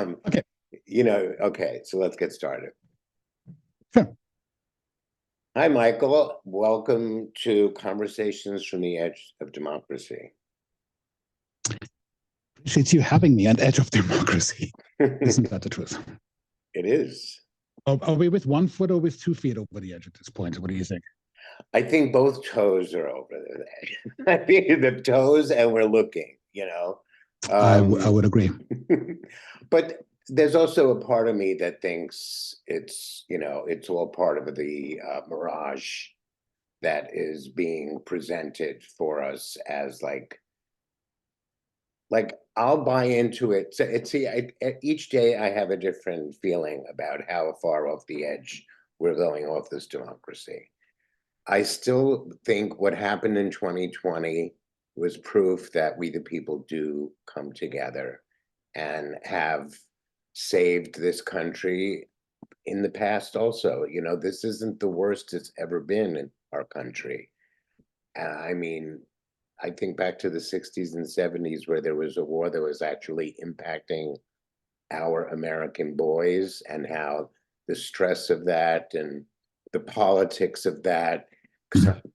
Okay, Okay, so let's get started. sure. Hi, Michael. Welcome to Conversations from the Edge of Democracy. Appreciate you having me on Edge of Democracy. Isn't It that the truth? is. Are we with 1 foot or with 2 feet over the edge at this point? What do you think? I think both toes are over there. I think the toes, and we're looking. I Um, would agree. but there's also a part of me that thinks it's all part of the mirage that is being presented for us as like I'll buy into it. So each day I have a different feeling about how far off the edge we're going off this democracy. I still think what happened in 2020 was proof that we the people do come together and have saved this country in the past also. This isn't the worst it's ever been in our country. I mean, I think back to the 60s and 70s where there was a war that was actually impacting our American boys, and how the stress of that and the politics of that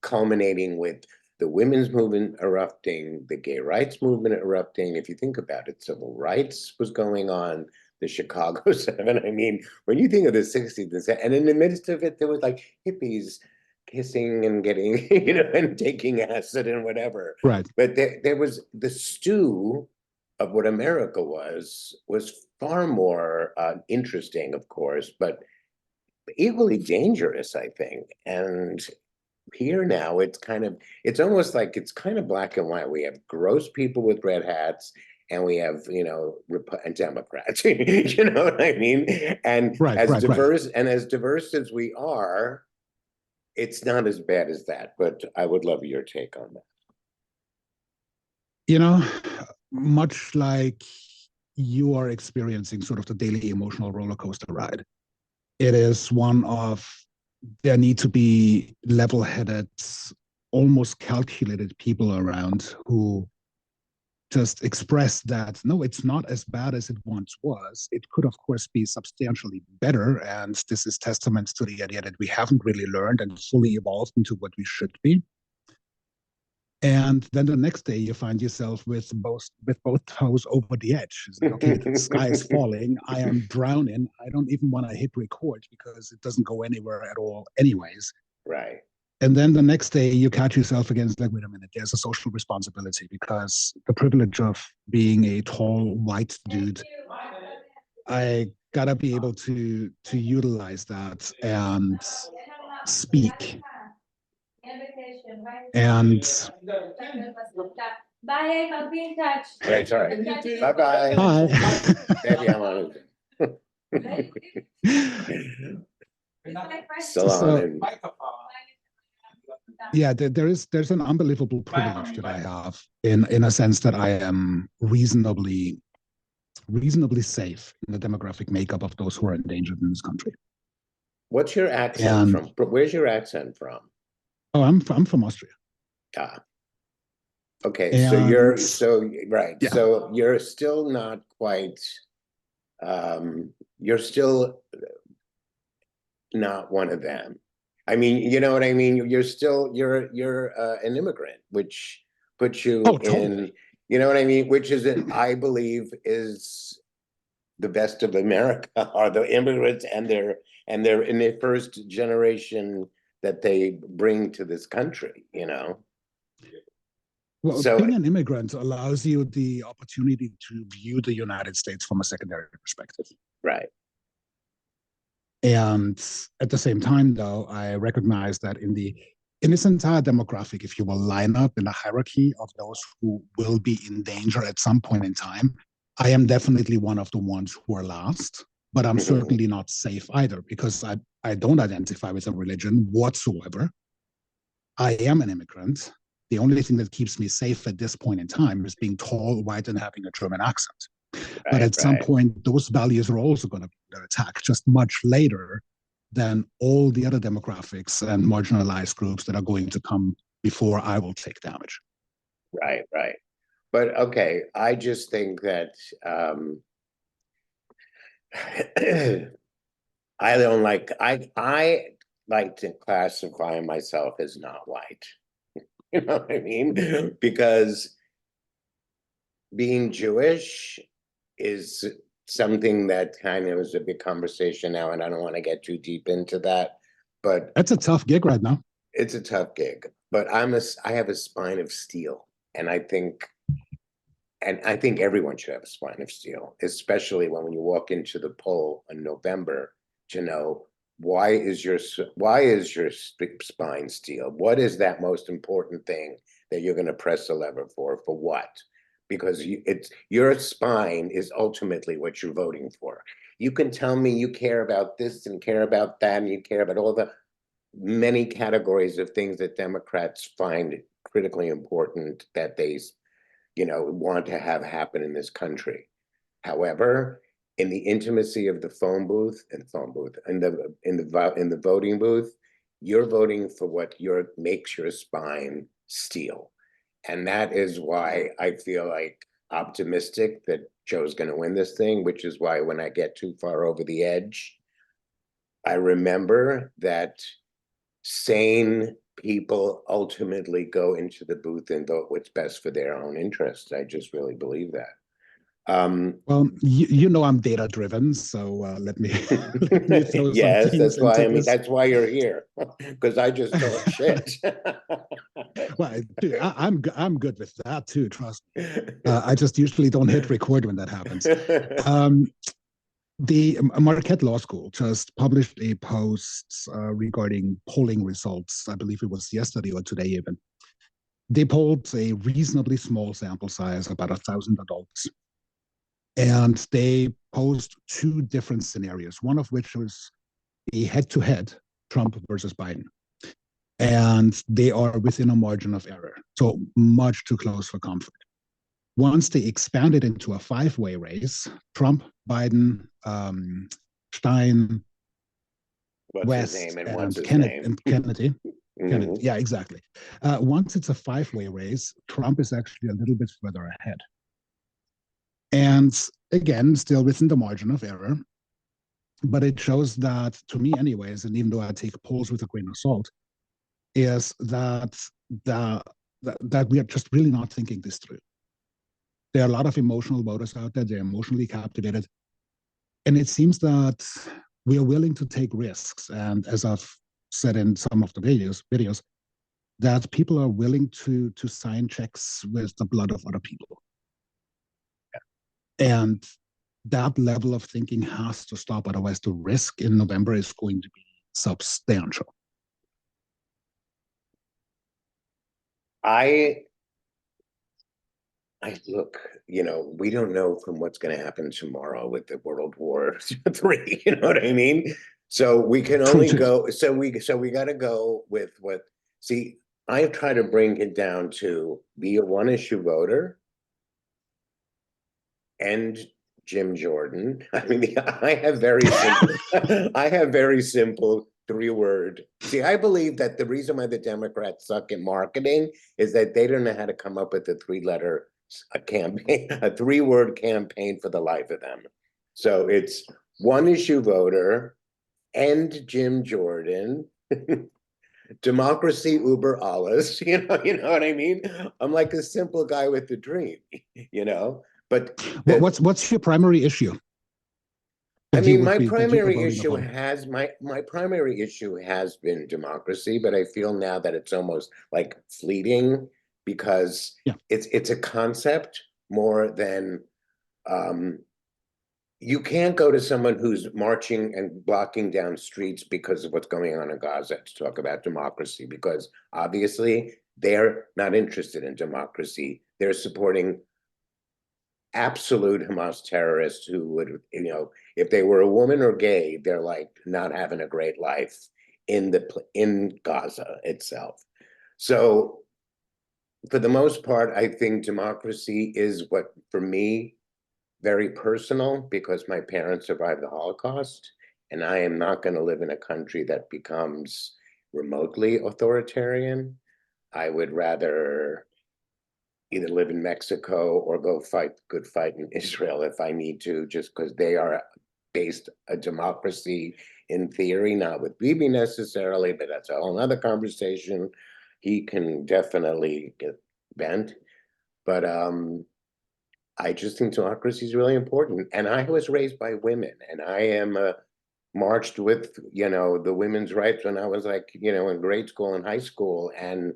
culminating with the women's movement erupting, the gay rights movement erupting. If you think about it, civil rights was going on, the Chicago 7. I mean, when you think of the 60s and in the midst of it, there was like hippies kissing and getting, and taking acid and whatever. Right. But there was the stew of what America was far more interesting, of course, but equally dangerous, I think. And here now, it's almost like it's kind of black and white. We have gross people with red hats, and we have, and Democrats. You know what I mean? And Right, as right, right. diverse as we are, it's not as bad as that. But I would love your take on that. You know, much like you are experiencing sort of the daily emotional roller coaster ride, it is one of there need to be level-headed, almost calculated people around who just express that no, it's not as bad as it once was. It could, of course, be substantially better, and this is testament to the idea that we haven't really learned and fully evolved into what we should be. And then the next day, you find yourself with both toes over the edge. It's like, okay, the sky is falling. I am drowning. I don't even want to hit record because it doesn't go anywhere at all, anyways. Right. And then the next day, you catch yourself against like, wait a minute, there's a social responsibility because the privilege of being a tall white dude, I gotta be able to utilize that and speak. And Bye. I'll be in touch. Right. All right. Bye bye. hi. Baby, I'm on Still on. So, yeah, there's an unbelievable privilege that I have in a sense that I am reasonably safe in the demographic makeup of those who are endangered in this country. What's your accent from? Where's your accent from? Oh, I'm from Austria. Ah. Okay, and, so right. Yeah. So you're still not quite you're still not one of them. I mean, you know what I mean? You're an immigrant, which puts you totally. you know what I mean? Which is I believe is the best of America are the immigrants, and they're in their first generation that they bring to this country, Well, So being an immigrant allows you the opportunity to view the United States from a secondary perspective. right. And at the same time, though, I recognize that in this entire demographic, if you will line up in a hierarchy of those who will be in danger at some point in time, I am definitely one of the ones who are last, but I'm certainly not safe either because I don't identify with a religion whatsoever. I am an immigrant. The only thing that keeps me safe at this point in time is being tall, white, and having a German accent. But at some point, those values are also going to be under attack, just much later than all the other demographics and marginalized groups that are going to come before I will take damage. Right. But okay, I just think that I don't like, I like to classify myself as not white. You know what I mean? Because being Jewish is something that kind of is a big conversation now, and I don't want to get too deep into that, but That's a tough gig right now. it's a tough gig. But I have a spine of steel, and I think everyone should have a spine of steel, especially when you walk into the poll in November to know why is your spine steel? What is that most important thing that you're going to press the lever for? For what? Because your spine is ultimately what you're voting for. You can tell me you care about this and care about that, and you care about all the many categories of things that Democrats find critically important that they want to have happen in this country. However, in the intimacy of the in the voting booth, you're voting for what makes your spine steel. And that is why I feel like optimistic that Joe's going to win this thing, which is why when I get too far over the edge, I remember that sane people ultimately go into the booth and vote what's best for their own interests. I just really believe that. Well, you know I'm data driven, so let me let me throw some Yes, things that's why. into I mean, this. that's why you're here, because I just talk shit. Well, dude, I'm good with that too. Trust me. I just usually don't hit record when that happens. The Marquette Law School just published a post regarding polling results. I believe it was yesterday or today even. They polled a reasonably small sample size, about 1,000 adults, and they posed two different scenarios. One of which was a head-to-head Trump versus Biden, and they are within a margin of error, so much too close for comfort. Once they expanded into a five-way race, Trump, Biden, Stein, What's his West, name and what's and his name? Kennedy. Mhm. Yeah, exactly. Once it's a five-way race, Trump is actually a little bit further ahead. And again, still within the margin of error. But it shows that, to me, anyways, and even though I take polls with a grain of salt, is the, that we are just really not thinking this through. There are a lot of emotional voters out there. They're emotionally captivated. And it seems that we are willing to take risks. And as I've said in some of the videos, that people are willing to sign checks with the blood of other people. And that level of thinking has to stop. Otherwise, the risk in November is going to be substantial. I look, we don't know from what's going to happen tomorrow with the World War III. You know what I mean? So we can only go. So we got to go with what. See, I try to bring it down to be a one-issue voter and Jim Jordan. I mean, I have very simple. I have very simple three-word. See, I believe that the reason why the Democrats suck at marketing is that they don't know how to come up with a three-letter campaign, a three-word campaign for the life of them. So it's one-issue voter and Jim Jordan. Democracy uber alles, you know what I mean? I'm like a simple guy with a dream, but what's your primary issue? I mean, my That you are primary voting issue upon? has my primary issue has been democracy, but I feel now that it's almost like fleeting because Yeah. it's a concept more than you can't go to someone who's marching and blocking down streets because of what's going on in Gaza to talk about democracy, because obviously they're not interested in democracy. They're supporting absolute Hamas terrorists who would, if they were a woman or gay, they're like not having a great life in Gaza itself. So for the most part, I think democracy is what, for me, very personal because my parents survived the Holocaust, and I am not going to live in a country that becomes remotely authoritarian. I would rather either live in Mexico or go fight good fight in Israel if I need to, just because they are based a democracy in theory, not with Bibi necessarily, but that's a whole other conversation. He can definitely get bent. But I just think democracy is really important. And I was raised by women, and I am marched with, the women's rights when I was like, in grade school and high school. And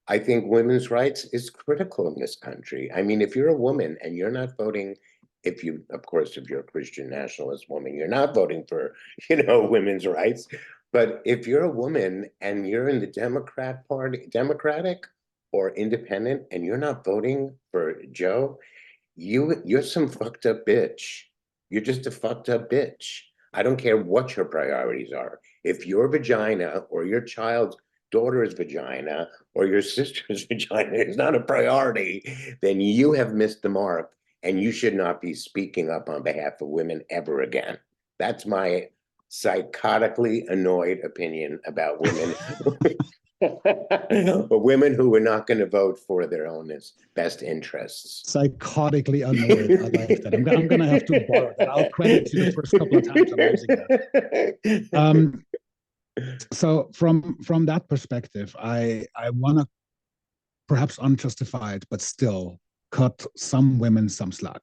I think women's rights is critical in this country. I mean, if you're a woman and you're not voting, of course, if you're a Christian nationalist woman, you're not voting for, women's rights. But if you're a woman and you're in the Democratic or independent, and you're not voting for Joe, you're some fucked up bitch. You're just a fucked up bitch. I don't care what your priorities are. If your vagina or your child's daughter's vagina or your sister's vagina is not a priority, then you have missed the mark, and you should not be speaking up on behalf of women ever again. That's my psychotically annoyed opinion about women. But women who are not going to vote for their own best interests. Psychotically annoyed. I like that. I'm going to have to borrow that. I'll credit you the first couple of times I'm using that. So from that perspective, I want to, perhaps unjustified, but still cut some women some slack,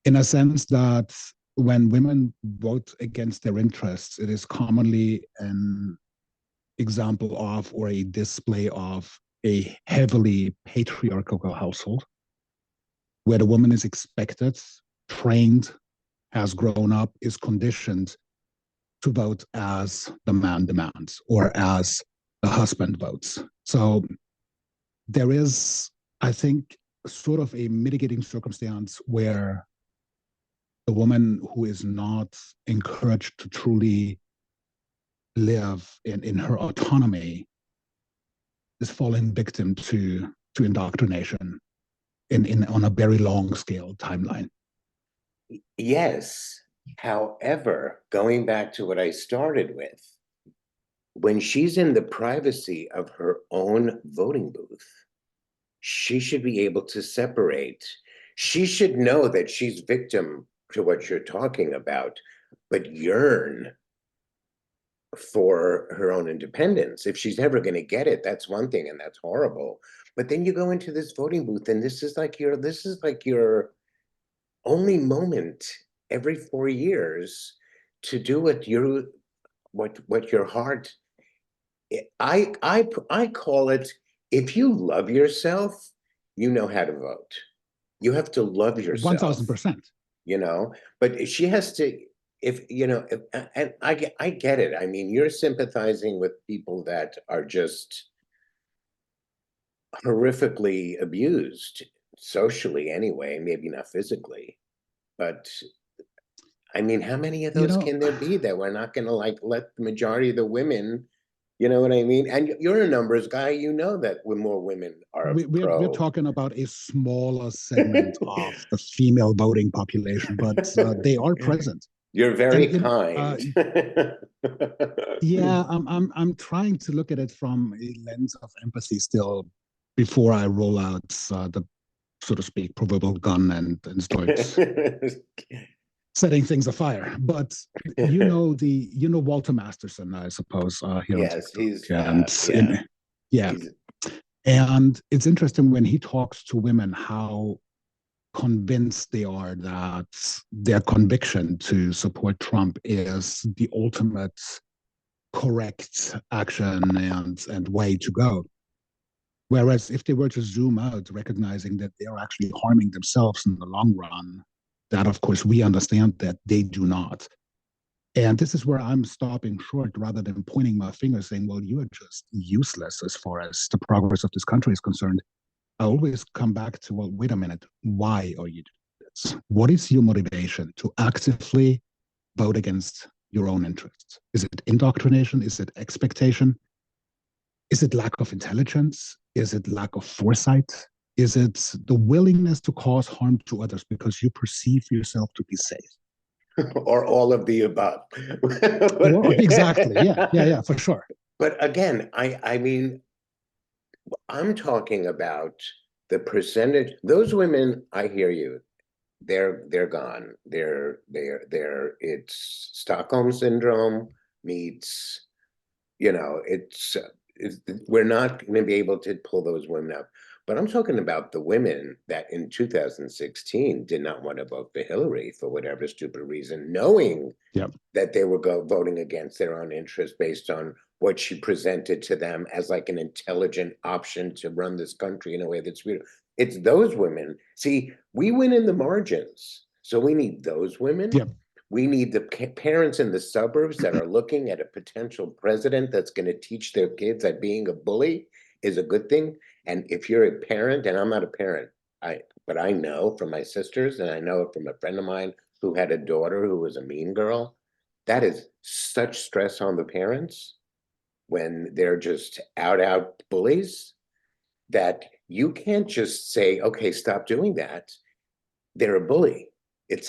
in a sense that when women vote against their interests, it is commonly an example of, or a display of, a heavily patriarchal household where the woman is expected, trained, has grown up, is conditioned to vote as the man demands or as the husband votes. So there is, I think, sort of a mitigating circumstance where the woman who is not encouraged to truly live in her autonomy is falling victim to indoctrination on a very long scale timeline. Yes. However, going back to what I started with, when she's in the privacy of her own voting booth, she should be able to separate. She should know that she's victim to what you're talking about, but yearn for her own independence. If she's never going to get it, that's one thing, and that's horrible. But then you go into this voting booth, and this is like your only moment every 4 years to do what your heart. I call it, if you love yourself, you know how to vote. You have to love yourself. 1000%. But she has to, and I get it. I mean, you're sympathizing with people that are just horrifically abused socially anyway, maybe not physically. But I mean, how many of those can there be that we're not going to let the majority of the women, you know what I mean? And you're a numbers guy, you know that more women are we're talking about a smaller segment of the female voting population, but they are present. You're very kind. Yeah, I'm trying to look at it from a lens of empathy still before I roll out the, so to speak, proverbial gun and start setting things afire. But Walter Masterson, I suppose, here. Yes, he's and it's interesting when he talks to women how convinced they are that their conviction to support Trump is the ultimate correct action and way to go. Whereas if they were to zoom out, recognizing that they are actually harming themselves in the long run, that of course we understand that they do not. And this is where I'm stopping short rather than pointing my finger saying, well, you are just useless as far as the progress of this country is concerned. I always come back to, well, wait a minute, why are you doing this? What is your motivation to actively vote against your own interests? Is it indoctrination? Is it expectation? Is it lack of intelligence? Is it lack of foresight? Is it the willingness to cause harm to others because you perceive yourself to be safe? Or all of the above. Exactly. Yeah, for sure. But again, I mean, I'm talking about the percentage. Those women, I hear you. they're gone. It's Stockholm syndrome meets, we're not going to be able to pull those women up. But I'm talking about the women that in 2016 did not want to vote for Hillary for whatever stupid reason, knowing Yep. that they were voting against their own interests based on what she presented to them as like an intelligent option to run this country in a way that's real. It's those women. See, we win in the margins. So we need those women. Yep. We need the parents in the suburbs that are looking at a potential president that's going to teach their kids that being a bully is a good thing. And if you're a parent, and I'm not a parent, but I know from my sisters, and I know it from a friend of mine who had a daughter who was a mean girl, that is such stress on the parents when they're just out bullies that you can't just say, okay, stop doing that. They're a bully.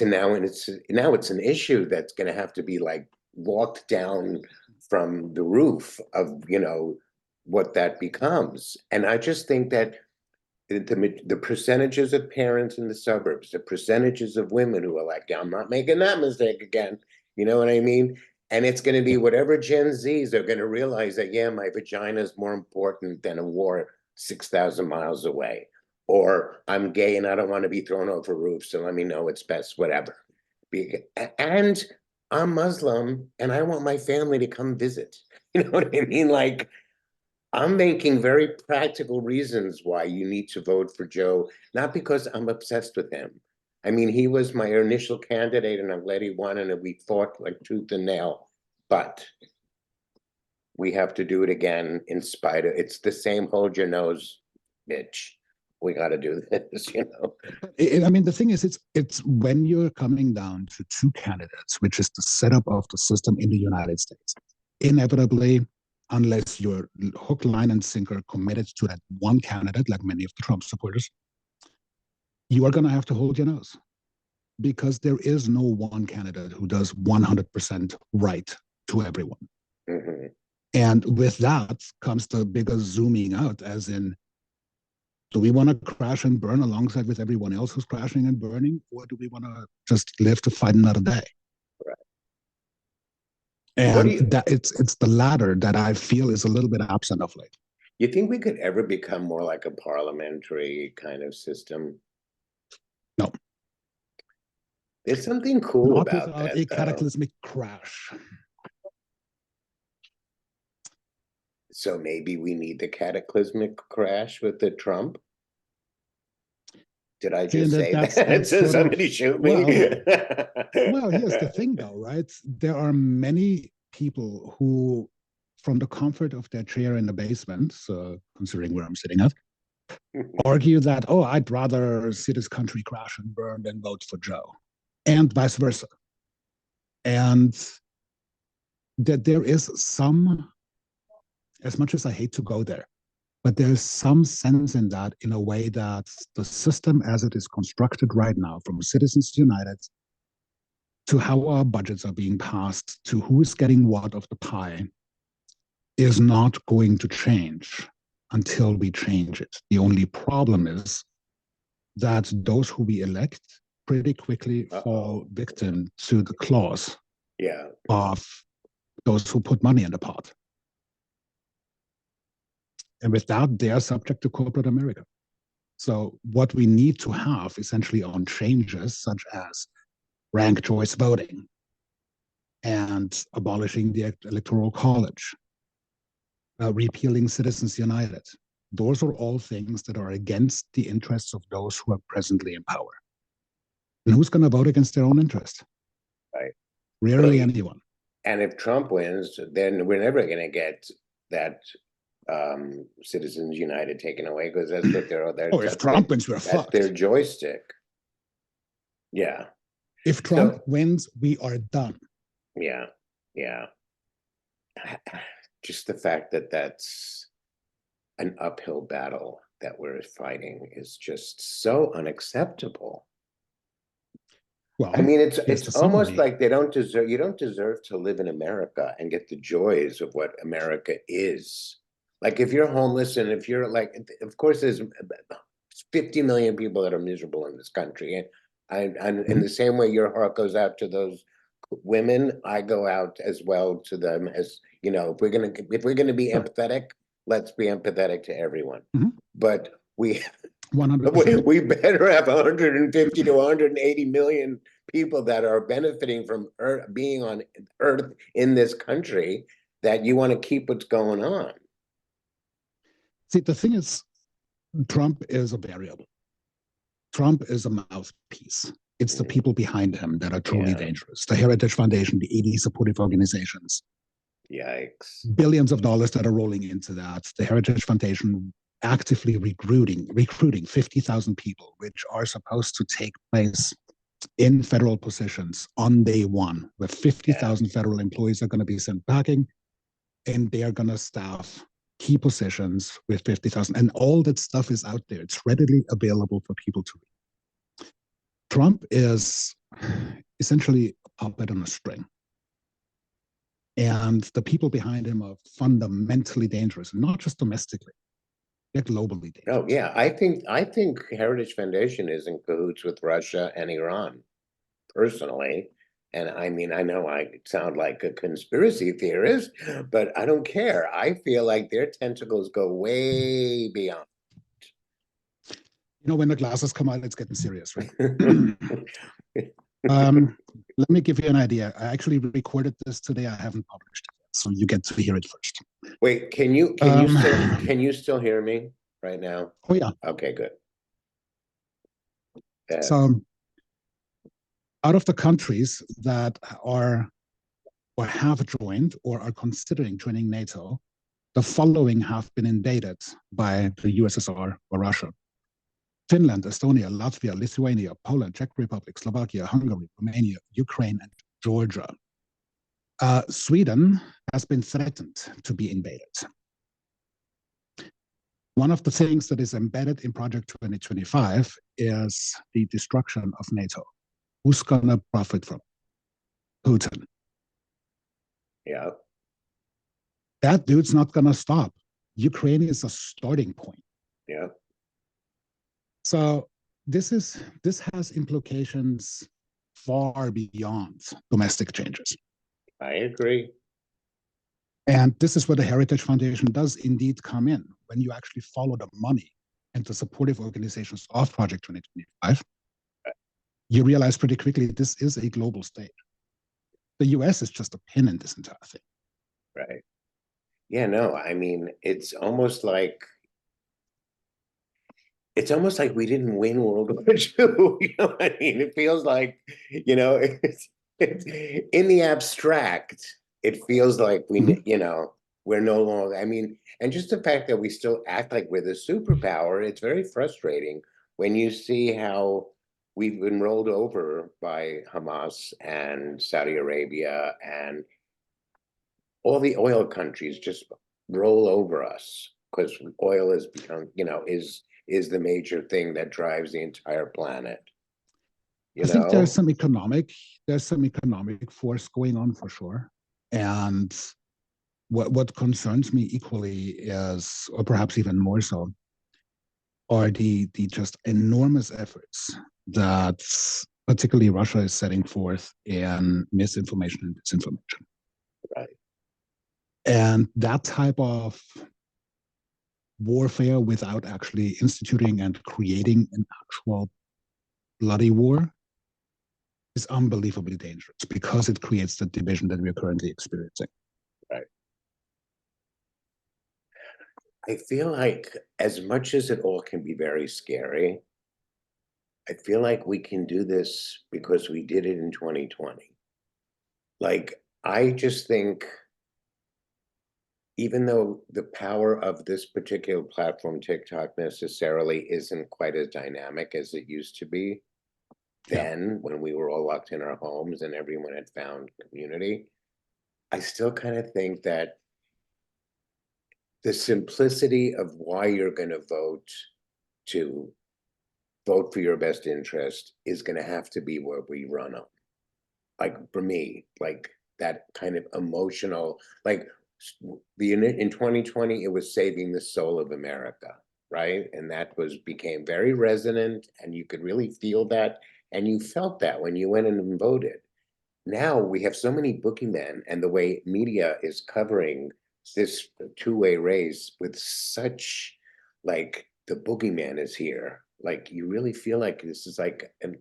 Now it's an issue that's going to have to be like walked down from the roof of, what that becomes. And I just think that the percentages of parents in the suburbs, the percentages of women who are like, I'm not making that mistake again. You know what I mean? And it's going to be whatever Gen Zs are going to realize that, yeah, my vagina is more important than a war 6,000 miles away. Or I'm gay and I don't want to be thrown over roofs, so let me know it's best, whatever. And I'm Muslim and I want my family to come visit. You know what I mean? Like, I'm making very practical reasons why you need to vote for Joe, not because I'm obsessed with him. I mean, he was my initial candidate and I'm glad he won and we fought like tooth and nail, but we have to do it again in spite of, it's the same hold your nose, bitch. We got to do this, I mean, the thing is, it's when you're coming down to two candidates, which is the setup of the system in the United States. Inevitably, unless you're hook, line, and sinker committed to that one candidate, like many of the Trump supporters, you are going to have to hold your nose because there is no one candidate who does 100% right to everyone. Mm-hmm. And with that comes the bigger zooming out, as in, do we want to crash and burn alongside with everyone else who's crashing and burning, or do we want to just live to fight another day? Right. And that it's the latter that I feel is a little bit absent of late. You think we could ever become more like a parliamentary kind of system? No. There's something cool Not about without that, a though. cataclysmic crash. So maybe we need the cataclysmic crash with the Trump? Did I just say that? So somebody shoot me? Well, here's the thing, though, right? There are many people who, from the comfort of their chair in the basement, so considering where I'm sitting at, argue that, oh, I'd rather see this country crash and burn than vote for Joe, and vice versa. And that there is some, as much as I hate to go there, but there's some sense in that, in a way that the system as it is constructed right now, from Citizens United to how our budgets are being passed to who is getting what of the pie, is not going to change until we change it. The only problem is that those who we elect pretty quickly fall victim to the clause of those who put money in the pot. And with that, they are subject to corporate America. So what we need to have essentially on changes such as ranked choice voting and abolishing the electoral college, repealing Citizens United. Those are all things that are against the interests of those who are presently in power. And who's going to vote against their own interest? Right. Rarely anyone. And if Trump wins, then we're never going to get that Citizens United taken away, because that's what they're. If Trump wins, we're fucked. That's their joystick. Yeah. If Trump wins, we are done. Yeah. Yeah. Just the fact that that's an uphill battle that we're fighting is just so unacceptable. Well, I mean, it's almost like you don't deserve to live in America and get the joys of what America is. Like, if you're homeless and if you're like, of course, there's 50 million people that are miserable in this country. And And in the same way your heart goes out to those women, I go out as well to them. As you know, if we're gonna be empathetic, let's be empathetic to everyone. But we 100%. we better have 150 to 180 million people that are benefiting from being on Earth in this country, that you want to keep what's going on. See, the thing is, Trump is a variable. Trump is a mouthpiece. It's the people behind him that are truly dangerous. The Heritage Foundation, the ABE supportive organizations. Yikes. Billions of dollars that are rolling into that. The Heritage Foundation actively recruiting 50,000 people, which are supposed to take place in federal positions on day one, where 50,000 federal employees are going to be sent packing, and they are going to staff key positions with 50,000. And all that stuff is out there. It's readily available for people to read. Trump is essentially a puppet on a string. And the people behind him are fundamentally dangerous, not just domestically, they're globally dangerous. Oh yeah, I think Heritage Foundation is in cahoots with Russia and Iran, personally. And I mean, I know I sound like a conspiracy theorist, but I don't care. I feel like their tentacles go way beyond. You know, when the glasses come out, it's getting serious, right? Let me give you an idea. I actually recorded this today. I haven't published it yet, so you get to hear it first. Wait, can you still hear me right now? Oh yeah. Okay, good. So, out of the countries that are or have joined or are considering joining NATO, the following have been invaded by the USSR or Russia: Finland, Estonia, Latvia, Lithuania, Poland, Czech Republic, Slovakia, Hungary, Romania, Ukraine, and Georgia. Sweden has been threatened to be invaded. One of the things that is embedded in Project 2025 is the destruction of NATO. Who's going to profit from it? Putin. Yeah. That dude's not going to stop. Ukraine is a starting point. Yeah. So this has implications far beyond domestic changes. I agree. And this is where the Heritage Foundation does indeed come in. When you actually follow the money and the supportive organizations of Project 2025, you realize pretty quickly this is a global state. The US is just a pin in this entire thing. Right. Yeah, no, I mean, it's almost like we didn't win World War II. You know what I mean? It feels like, you know, it's in the abstract, it feels like you know, we're no longer, I mean, and just the fact that we still act like we're the superpower, it's very frustrating when you see how we've been rolled over by Hamas and Saudi Arabia, and all the oil countries just roll over us because oil has become, you know, is the major thing that drives the entire planet. I think there's some economic force going on for sure. And what concerns me equally is, or perhaps even more so, are the just enormous efforts that particularly Russia is setting forth in misinformation and disinformation. Right. And that type of warfare without actually instituting and creating an actual bloody war is unbelievably dangerous because it creates the division that we're currently experiencing. Right. I feel like as much as it all can be very scary, I feel like we can do this because we did it in 2020. Like, I just think, even though the power of this particular platform, TikTok, necessarily isn't quite as dynamic as it used to be, then when we were all locked in our homes and everyone had found community, I still kind of think that the simplicity of why you're going to vote for your best interest is going to have to be what we run on. Like, for me, like that kind of emotional, like in 2020, it was saving the soul of America, right? And that became very resonant, and you could really feel that And you felt that when you went in and voted. Now we have so many boogeymen, and the way media is covering this two-way race with such, like, the boogeyman is here. Like, you really feel like this is like an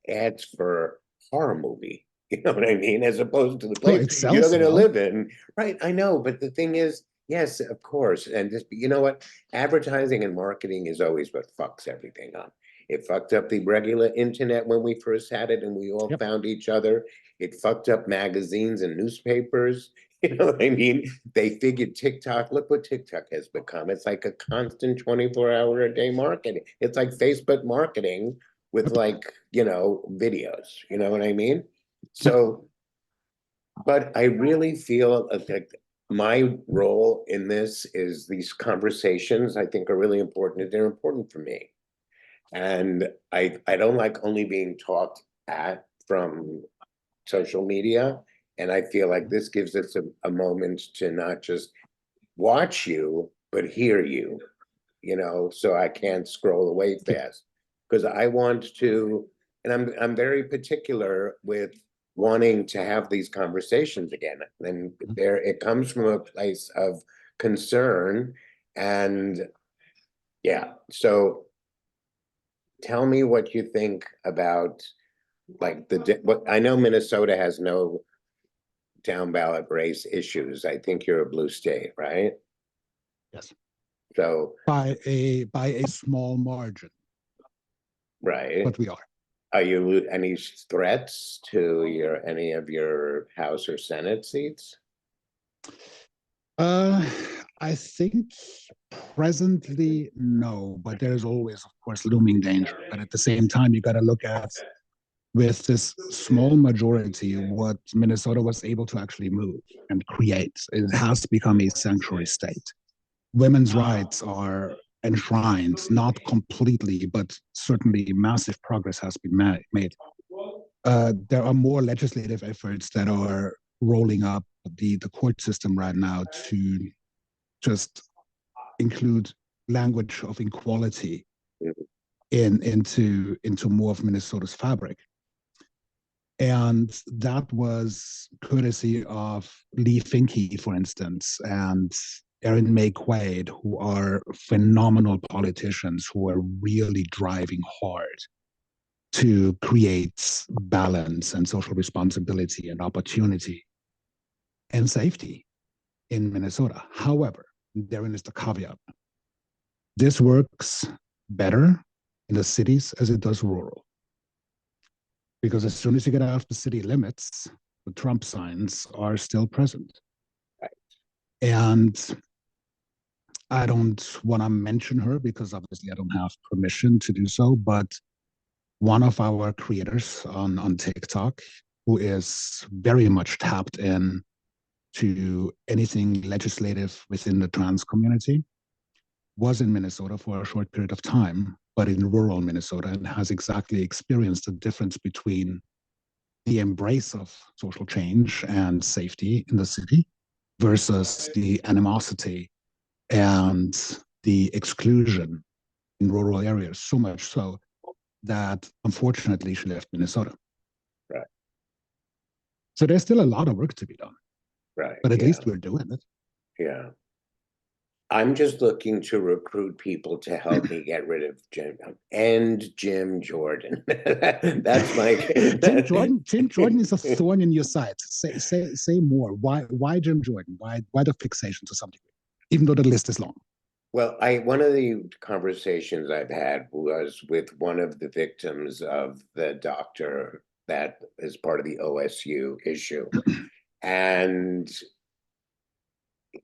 ads for horror movie. You know what I mean? As opposed to the Oh, place it you're sells going to well. live in. Right, I know. But the thing is, yes, of course. And just, you know what? Advertising and marketing is always what fucks everything up. It fucked up the regular internet when we first had it and we all Yep. found each other. It fucked up magazines and newspapers. You know what I mean? They figured TikTok, look what TikTok has become. It's like a constant 24-hour a day marketing. It's like Facebook marketing with, like, you know, videos. You know what I mean? Yep. So, but I really feel like my role in this is these conversations I think are really important. They're important for me. And I don't like only being talked at from social media. And I feel like this gives us a moment to not just watch you, but hear you, you know, so I can't scroll away fast. Because I want to, and I'm very particular with wanting to have these conversations again. And there it comes from a place of concern. And yeah, so tell me what you think about, like, what I know Minnesota has no down ballot race issues. I think you're a blue state, right? Yes. So, By a small margin, right. but we are. Are you any threats to any of your House or Senate seats? Uh, I think presently, no, but there's always, of course, looming danger. But at the same time, you got to look at, with this small majority, what Minnesota was able to actually move and create. It has become a sanctuary state. Women's rights are enshrined, not completely, but certainly massive progress has been made. There are more legislative efforts that are rolling up the court system right now to just include language of equality into more of Minnesota's fabric. And that was courtesy of Lee Finke, for instance, and Erin May Quaid, who are phenomenal politicians who are really driving hard to create balance and social responsibility and opportunity and safety in Minnesota. However, therein is the caveat. This works better in the cities as it does rural. Because as soon as you get out of the city limits, the Trump signs are still present. And I don't want to mention her because obviously I don't have permission to do so, but one of our creators on TikTok, who is very much tapped in to anything legislative within the trans community, was in Minnesota for a short period of time, but in rural Minnesota, and has exactly experienced the difference between the embrace of social change and safety in the city versus the animosity and the exclusion in rural areas, so much so that unfortunately she left Minnesota. Right. So there's still a lot of work to be done. Right. But at least we're doing it. Yeah. I'm just looking to recruit people to help me get rid of Jim Jordan. That's my Jim Jordan is a thorn in your side. Say more. Why Jim Jordan? Why the fixation to some degree, even though the list is long? Well, one of the conversations I've had was with one of the victims of the doctor that is part of the OSU issue. And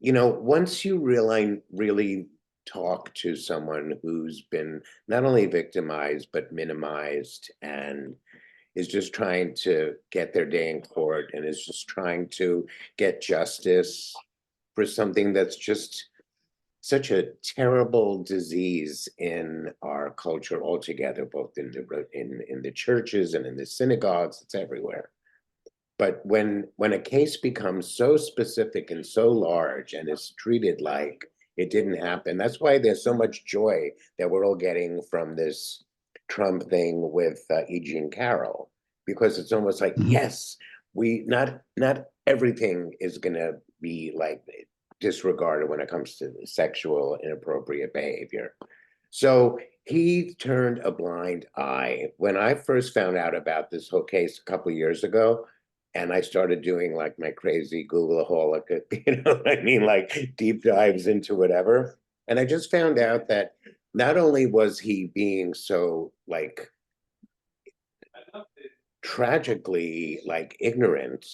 you know, once you really talk to someone who's been not only victimized but minimized and is just trying to get their day in court and is just trying to get justice for something that's just such a terrible disease in our culture altogether, both in the churches and in the synagogues, it's everywhere. But when a case becomes so specific and so large and is treated like it didn't happen, that's why there's so much joy that we're all getting from this Trump thing with E.G. and Carroll, because it's almost like, Mhm. yes, we not everything is going to be like disregarded when it comes to sexual inappropriate behavior. So he turned a blind eye. When I first found out about this whole case a couple of years ago, and I started doing like my crazy Googleaholic, you know what I mean, like deep dives into whatever. And I just found out that not only was he being so like tragically like ignorant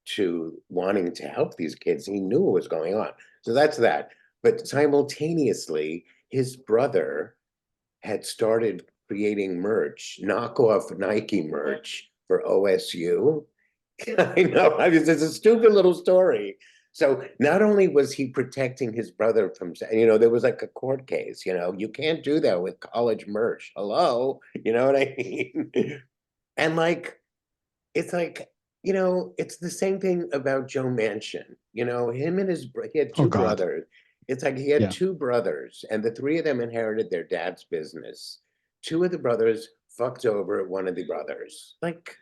to wanting to help these kids, he knew what was going on. So that's that. But simultaneously, his brother had started creating merch, knockoff Nike merch for OSU. I know, I mean, it's a stupid little story. So not only was he protecting his brother from, there was like a court case, you can't do that with college merch. Hello, you know what I mean? And like, it's like, it's the same thing about Joe Manchin. Him and he had Oh two God. brothers. It's like he had Yeah. two brothers, and the three of them inherited their dad's business. Two of the brothers fucked over one of the brothers. Like,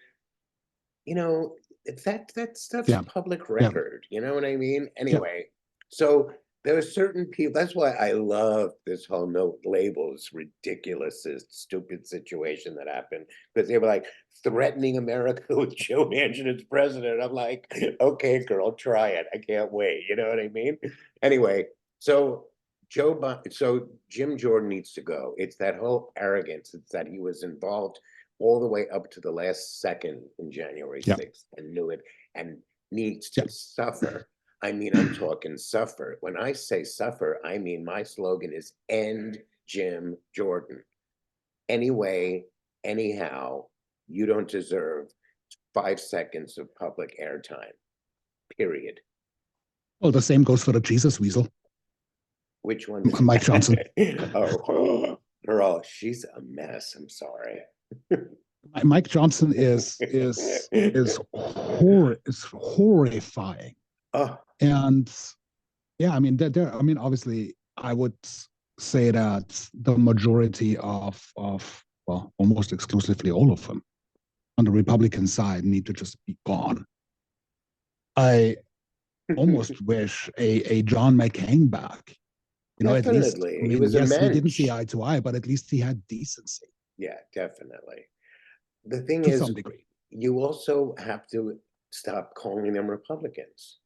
it's that stuff's Yeah. public Yeah. record. You know what I mean? Yeah. Anyway, so there are certain people. That's why I love this whole no labels, ridiculous, stupid situation that happened, because they were like threatening America with Joe Manchin as president. I'm like, okay, girl, try it. I can't wait. You know what I mean? Anyway, so so Jim Jordan needs to go. It's that whole arrogance. It's that he was involved all the way up to the last second in January Yeah. 6th and knew it and needs Yeah. to suffer. I mean, I'm talking suffer. When I say suffer, I mean my slogan is end Jim Jordan. Anyway, anyhow, you don't deserve 5 seconds of public airtime, period. Well, the same goes for the Jesus Weasel, Which one is Mike Johnson. Oh, girl, she's a mess. I'm sorry. Mike Johnson is horrifying. Oh, And yeah, I mean, I mean, obviously, I would say that the majority of well, almost exclusively all of them on the Republican side need to just be gone. I almost wish a John McCain back. At least, definitely. I He mean, was a yes, we didn't see mensch. eye to eye, but at least he had decency Yeah, definitely. The thing to is, some degree. you also have to stop calling them Republicans.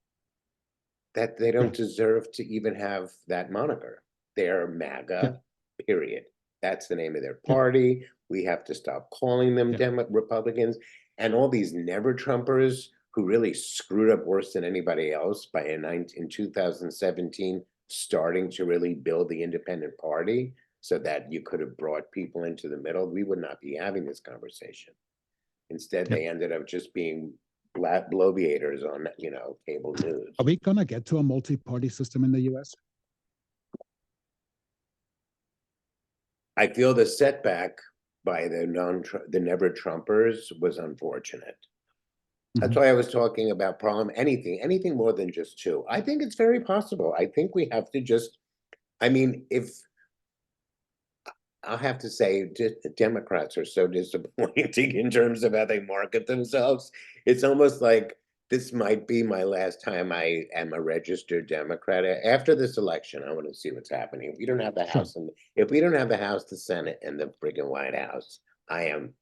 That they Yeah, don't deserve to even have that moniker. They're yeah, MAGA, period. That's the name of their yeah, party. We have to stop calling them yeah. Republicans. And all these never Trumpers who really screwed up worse than anybody else by in 2017 starting to really build the independent party so that you could have brought people into the middle, we would not be having this conversation. Instead, Yeah. they ended up just being bloviators on, cable news. Are we gonna get to a multi-party system in the U.S.? I feel the setback by the never Trumpers was unfortunate. That's Mm-hmm. why I was talking about problem anything more than just two. I think it's very possible. I think we have to just, I mean, if I'll have to say, Democrats are so disappointing in terms of how they market themselves. It's almost like this might be my last time I am a registered Democrat. After this election, I want to see what's happening. If we don't have the Sure. House, and if we don't have the House, the Senate, and the friggin' White House, I am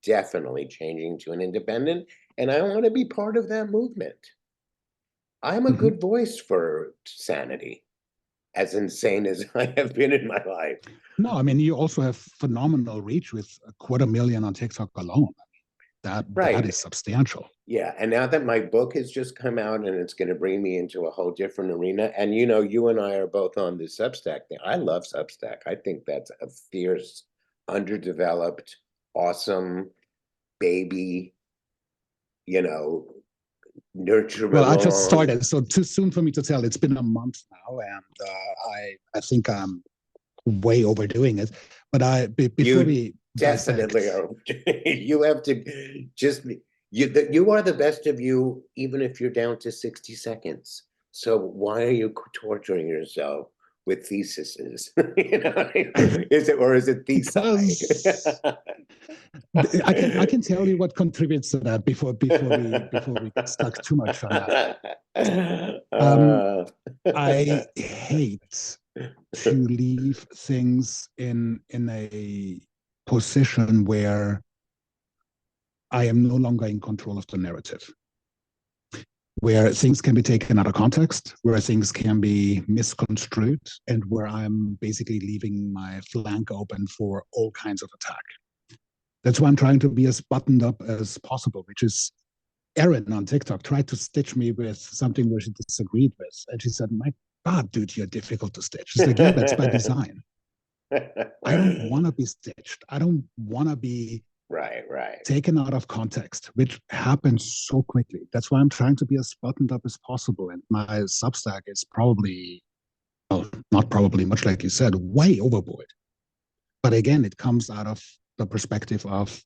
definitely changing to an independent, and I want to be part of that movement. I'm a Mm-hmm. good voice for sanity, as insane as I have been in my life. No, I mean, you also have phenomenal reach with 250,000 on TikTok alone. That Right. is substantial. Yeah, and now that my book has just come out and it's going to bring me into a whole different arena, and you and I are both on the Substack thing. I love Substack. I think that's a fierce, underdeveloped, awesome baby, you know, nurture Well, I just along. started, so too soon for me to tell. It's been a month now, and I think I'm way overdoing it. But before You we definitely dissect, are. You have to just you are the best of you, even if you're down to 60 seconds. So why are you torturing yourself with theses? You know, is it, or is it thesi? Because I can tell you what contributes to that before we get stuck too much on that. Uh, I hate to leave things in a position where I am no longer in control of the narrative, where things can be taken out of context, where things can be misconstrued, and where I'm basically leaving my flank open for all kinds of attack. That's why I'm trying to be as buttoned up as possible, which is Erin on TikTok tried to stitch me with something where she disagreed with. And she said, my God, dude, you're difficult to stitch. She's like, yeah, that's by design. I don't want to be stitched. I don't want to be right. taken out of context, which happens so quickly. That's why I'm trying to be as buttoned up as possible. And my Substack is probably, well, not probably, much like you said, way overboard. But again, it comes out of the perspective of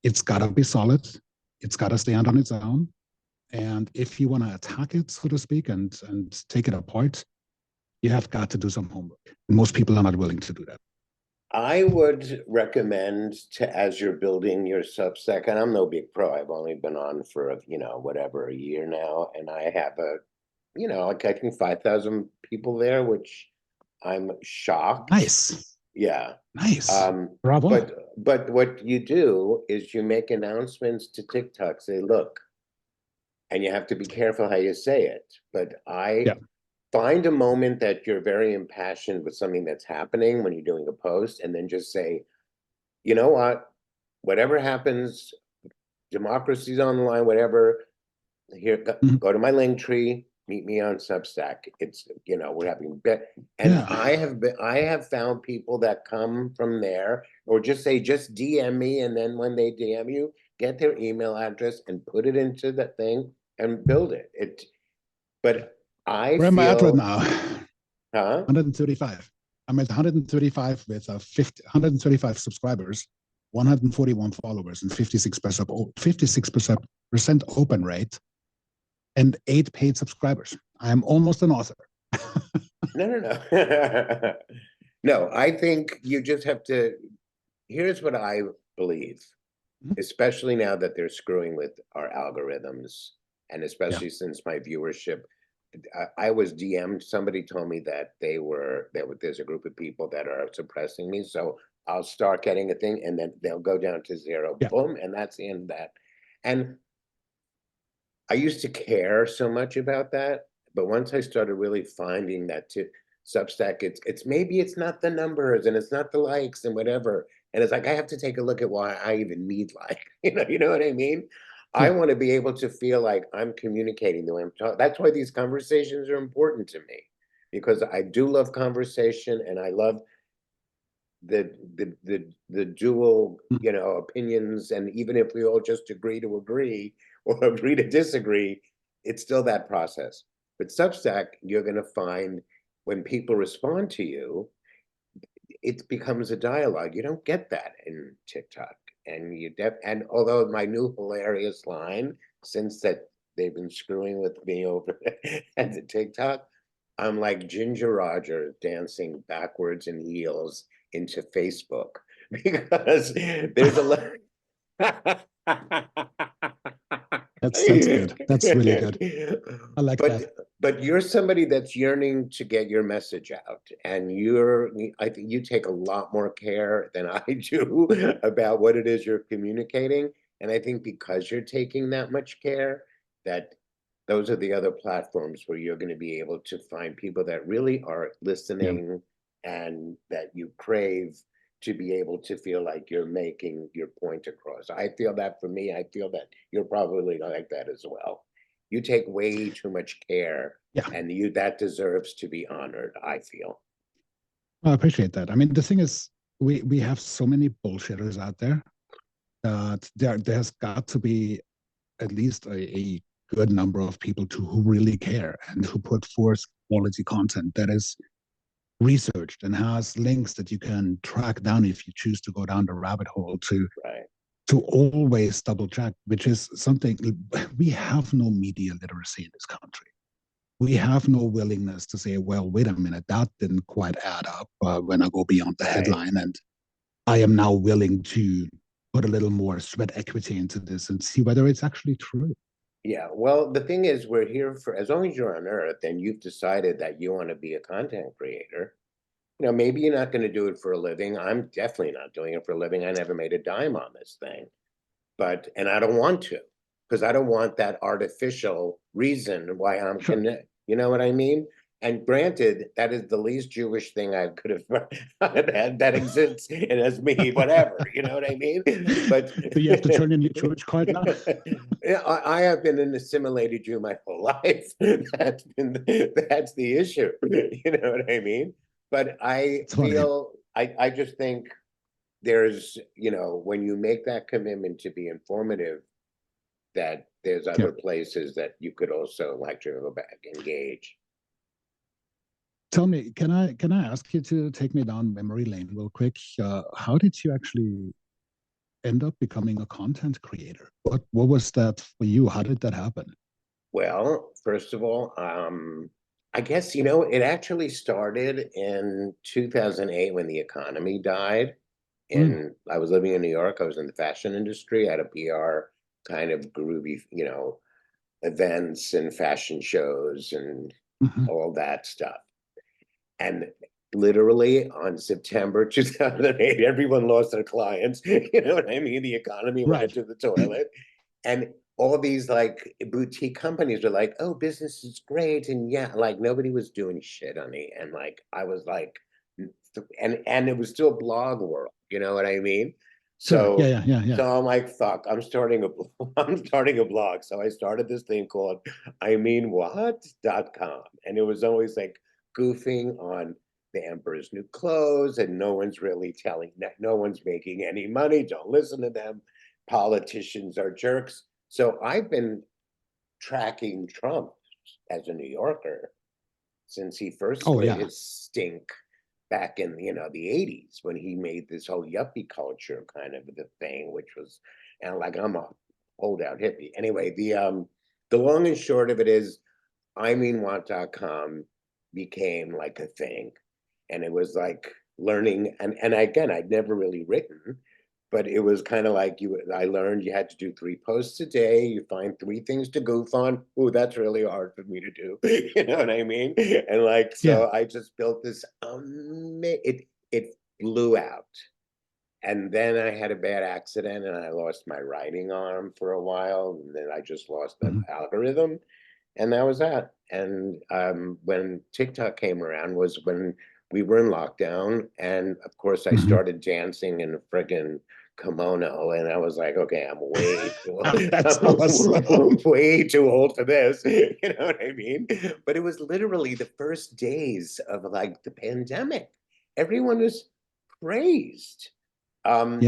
it's got to be solid. It's got to stand on its own. And if you want to attack it, so to speak, and take it apart, you have got to do some homework. Most people are not willing to do that. I would recommend to, as you're building your Substack, and I'm no big pro, I've only been on for, you know, whatever, a year now, and I have a, you know, like I think 5,000 people there, which I'm shocked. Nice. Yeah. Nice. Bravo. But what you do is you make announcements to TikTok, say, look, and you have to be careful how you say it. But find a moment that you're very impassioned with something that's happening when you're doing a post, and then just say, you know what, whatever happens, democracy's on the line, whatever, here, go to my link tree, meet me on Substack. It's, you know, we're having bet. And I have found people that come from there, or just say, just DM me. And then when they DM you, get their email address and put it into that thing and build it. But I Where am I at right now? Huh? 135. I'm at 135 with 135 subscribers, 141 followers, and 56% open rate, and 8 paid subscribers. I am almost an author. No. No, I think you just have to. Here's what I believe, especially now that they're screwing with our algorithms, and especially since my viewership. I was DM'd. Somebody told me that there's a group of people that are suppressing me. So I'll start getting a thing, and then they'll go down to 0. Boom, and that's the end of that. And I used to care so much about that, but once I started really finding that to Substack, it's maybe it's not the numbers and it's not the likes and whatever. And it's like I have to take a look at why I even need like, you know what I mean? I want to be able to feel like I'm communicating the way I'm talking. That's why these conversations are important to me, because I do love conversation, and I love the dual, you know, opinions. And even if we all just agree to agree or agree to disagree, it's still that process. But Substack, you're going to find when people respond to you, it becomes a dialogue. You don't get that in TikTok. And and although my new hilarious line, since that they've been screwing with me over at the TikTok, I'm like Ginger Rogers dancing backwards in heels into Facebook, because there's a lot. That's good. That's really good. I like that. But you're somebody that's yearning to get your message out, and I think you take a lot more care than I do about what it is you're communicating. And I think because you're taking that much care, that those are the other platforms where you're going to be able to find people that really are listening, and that you crave to be able to feel like you're making your point across. I feel that for me. I feel that you're probably like that as well. You take way too much care, and that deserves to be honored, I feel. Well, I appreciate that. I mean, the thing is, we have so many bullshitters out there that there's got to be at least a good number of people who really care and who put forth quality content that is researched and has links that you can track down if you choose to go down the rabbit hole to always double check, which is something we have no media literacy in this country. we have no willingness to say, well, wait a minute, that didn't quite add up when I go beyond the Right. headline. And I am now willing to put a little more sweat equity into this and see whether it's actually true. Yeah, well, the thing is, we're here for, as long as you're on Earth and you've decided that you want to be a content creator, you know, maybe you're not going to do it for a living. I'm definitely not doing it for a living. I never made a dime on this thing, but, and I don't want to, because I don't want that artificial reason why I'm Sure. connected. You know what I mean? And granted, that is the least Jewish thing I could have had that exists, and as me, whatever, you know what I mean? But So you have to turn in your church card now? yeah, I have been an assimilated Jew my whole life. That's the issue. You know what I mean? But I feel I just think there's, you know, when you make that commitment to be informative, that there's other places that you could also like to go back, engage. Tell me, can I ask you to take me down memory lane real quick? How did you actually end up becoming a content creator? What was that for you? How did that happen? Well, first of all, I guess, you know, it actually started in 2008 when the economy died. And I was living in New York. I was in the fashion industry. I had a PR kind of groovy, you know, events and fashion shows and all that stuff. And literally on September 2008, everyone lost their clients. You know what I mean? The economy went into the toilet. And all these like boutique companies were like, oh, business is great. And yeah, like nobody was doing shit, honey. And like, I was like, and it was still blog world, you know what I mean? Sure. So, Yeah. so I'm like, fuck, I'm starting a blog. So I started this thing called what.com. And it was always like goofing on the Emperor's New Clothes, and no one's really telling that, no one's making any money. Don't listen to them. Politicians are jerks. So I've been tracking Trump as a New Yorker since he first lit his stink back in, you know, the 80s, when he made this whole yuppie culture kind of the thing, which was, and like, I'm a holdout hippie. Anyway, the long and short of it is, what.com became like a thing. And it was like learning, and again, I'd never really written, but it was kind of like I learned you had to do 3 posts a day. You find 3 things to goof on. Oh, that's really hard for me to do. You know what I mean? And like, so I just built this, it blew out. And then I had a bad accident and I lost my writing arm for a while. And then I just lost the algorithm. And that was that. And when TikTok came around was when we were in lockdown. And of course, I started dancing in a friggin' kimono. And I was like, okay, I'm way too old. That's awesome. Way too old for this. You know what I mean? But it was literally the first days of like the pandemic. Everyone was crazed. And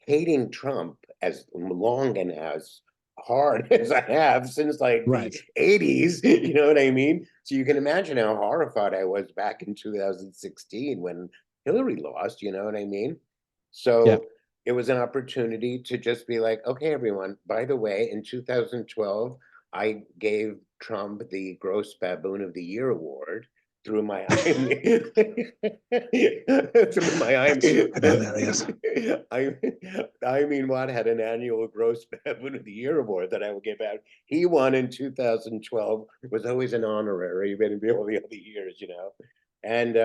hating Trump as long and as hard as I have since like the 80s, you know what I mean? So you can imagine how horrified I was back in 2016 when Hillary lost, you know what I mean? So it was an opportunity to just be like, okay, everyone, by the way, in 2012, I gave Trump the Gross Baboon of the Year award through my through my Hilarious. what had an annual Gross Baboon of the Year award that I would give out. He won in 2012. It was always an honorary, but all the other years, you know. And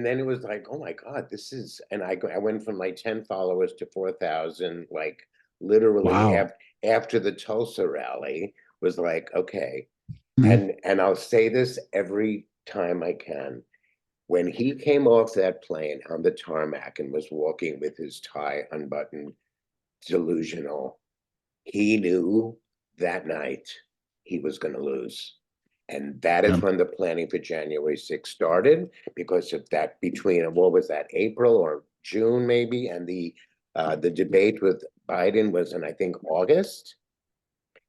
then it was like, oh my God, this is, and I went from like 10 followers to 4,000, like literally after the Tulsa rally was like, okay. And I'll say this every time I can. When he came off that plane on the tarmac and was walking with his tie unbuttoned, delusional, he knew that night he was going to lose. And that is when the planning for January 6th started, because of that, between, what was that, April or June maybe, and the debate with Biden was in, I think, August.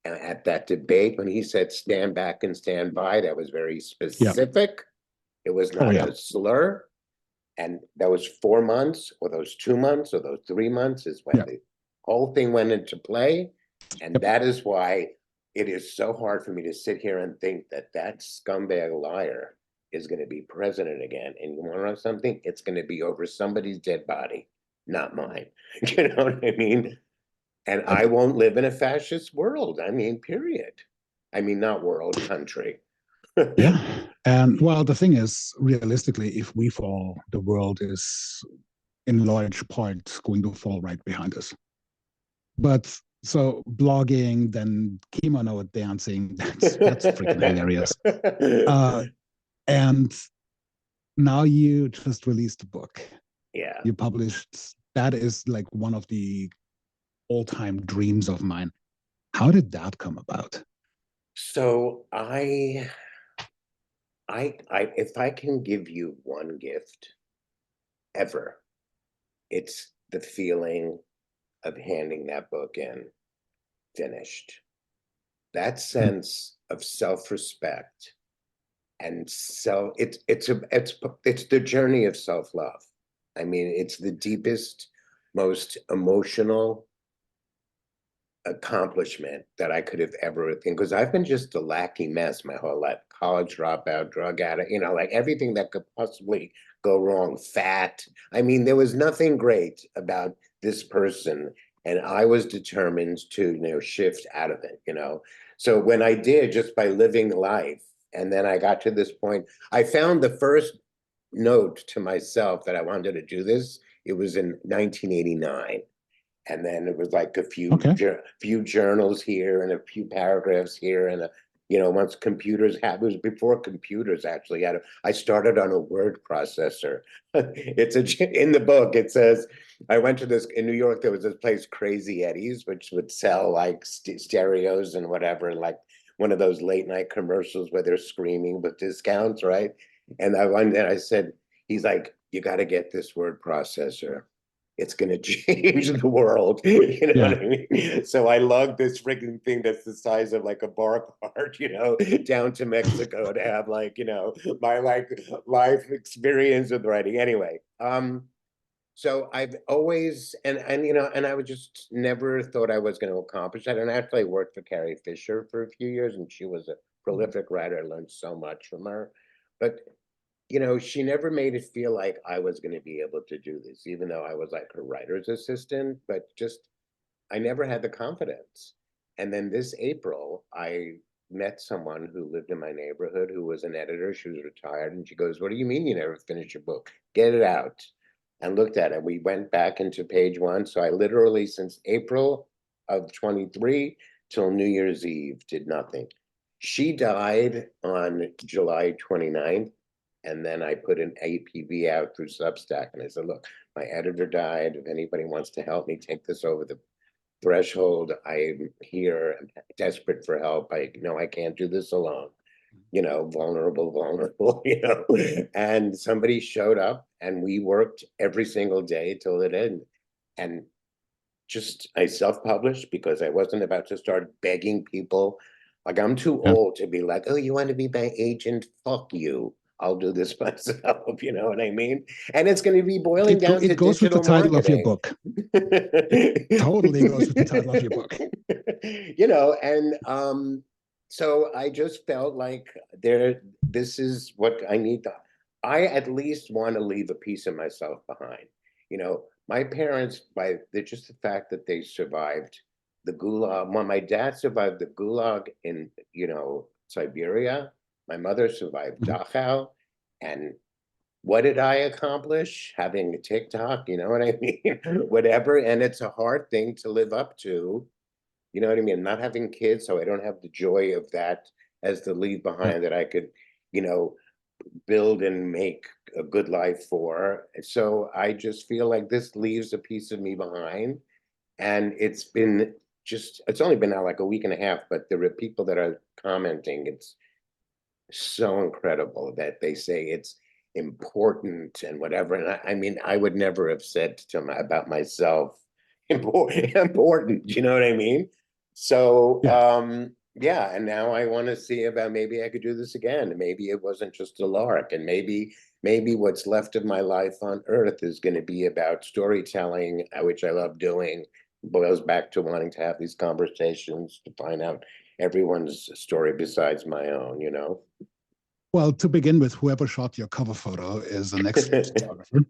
And at that debate, when he said stand back and stand by, that was very specific. It was not a slur. And those 4 months, or those 2 months, or those 3 months is when the whole thing went into play. And that is why it is so hard for me to sit here and think that that scumbag liar is going to be president again. And you want to know something? It's going to be over somebody's dead body, not mine. You know what I mean? And I won't live in a fascist world. I mean, period. I mean, not world, country. Yeah. And well, the thing is, realistically, if we fall, the world is in large part going to fall right behind us. But so blogging, then kimono dancing, that's freaking hilarious. And now you just released a book. Yeah. You published, that is like one of the all-time dreams of mine. How did that come about? So if I can give you one gift ever, it's the feeling of handing that book in finished. That sense of self-respect and it's the journey of self-love. I mean, it's the deepest, most emotional accomplishment that I could have ever think, because I've been just a lackey mess my whole life. College dropout, drug addict, you know, like everything that could possibly go wrong, fat. I mean, there was nothing great about this person. And I was determined to, you know, shift out of it, you know. So when I did, just by living life, and then I got to this point, I found the first note to myself that I wanted to do this. It was in 1989. And then it was like a few journals here and a few paragraphs here and you know, once computers had, it was before computers actually had I started on a word processor. It's in the book it says I went to this in New York. There was this place Crazy Eddie's, which would sell like stereos and whatever, like one of those late night commercials where they're screaming with discounts, right? And I said, he's like, you got to get this word processor. It's going to change the world. You know what I mean? So I lug this freaking thing that's the size of like a bar cart, you know, down to Mexico to have like, you know, my like life experience with writing. Anyway, so I've always and you know, and I would just never thought I was going to accomplish that. And actually I worked for Carrie Fisher for a few years, and she was a prolific writer. I learned so much from her. But you know, she never made it feel like I was going to be able to do this, even though I was like her writer's assistant, but just, I never had the confidence. And then this April, I met someone who lived in my neighborhood who was an editor. She was retired. And she goes, what do you mean you never finished your book? Get it out. And looked at it. We went back into page one. So I literally, since April of 23 till New Year's Eve, did nothing. She died on July 29th. And then I put an APB out through Substack. And I said, look, my editor died. If anybody wants to help me take this over the threshold, I'm here, I'm desperate for help. I know I can't do this alone. You know, vulnerable, you know. And somebody showed up and we worked every single day till it ended. And just, I self-published because I wasn't about to start begging people. Like, I'm too old to be like, oh, you want to be my agent? Fuck you. I'll do this myself, you know what I mean? And it's going to be boiling down to goes with the digital title of your marketing. book. Totally goes with the title of your book. You know, and so I just felt like this is what I need to, I at least want to leave a piece of myself behind. You know, my parents, by just the fact that they survived the Gulag, well, my dad survived the Gulag in, you know, Siberia. My mother survived Dachau. And what did I accomplish? Having a TikTok, you know what I mean? Whatever. And it's a hard thing to live up to. You know what I mean? Not having kids, so I don't have the joy of that as the leave behind that I could, you know, build and make a good life for. So I just feel like this leaves a piece of me behind. And it's been it's only been now like a week and a half, but there are people that are commenting. It's so incredible that they say it's important and whatever. And I mean, I would never have said to them about myself, important, you know what I mean? So, yeah, and now I want to see about maybe I could do this again. Maybe it wasn't just a lark, and maybe what's left of my life on Earth is going to be about storytelling, which I love doing, boils back to wanting to have these conversations to find out everyone's story besides my own, you know? Well, to begin with, whoever shot your cover photo is an excellent photographer.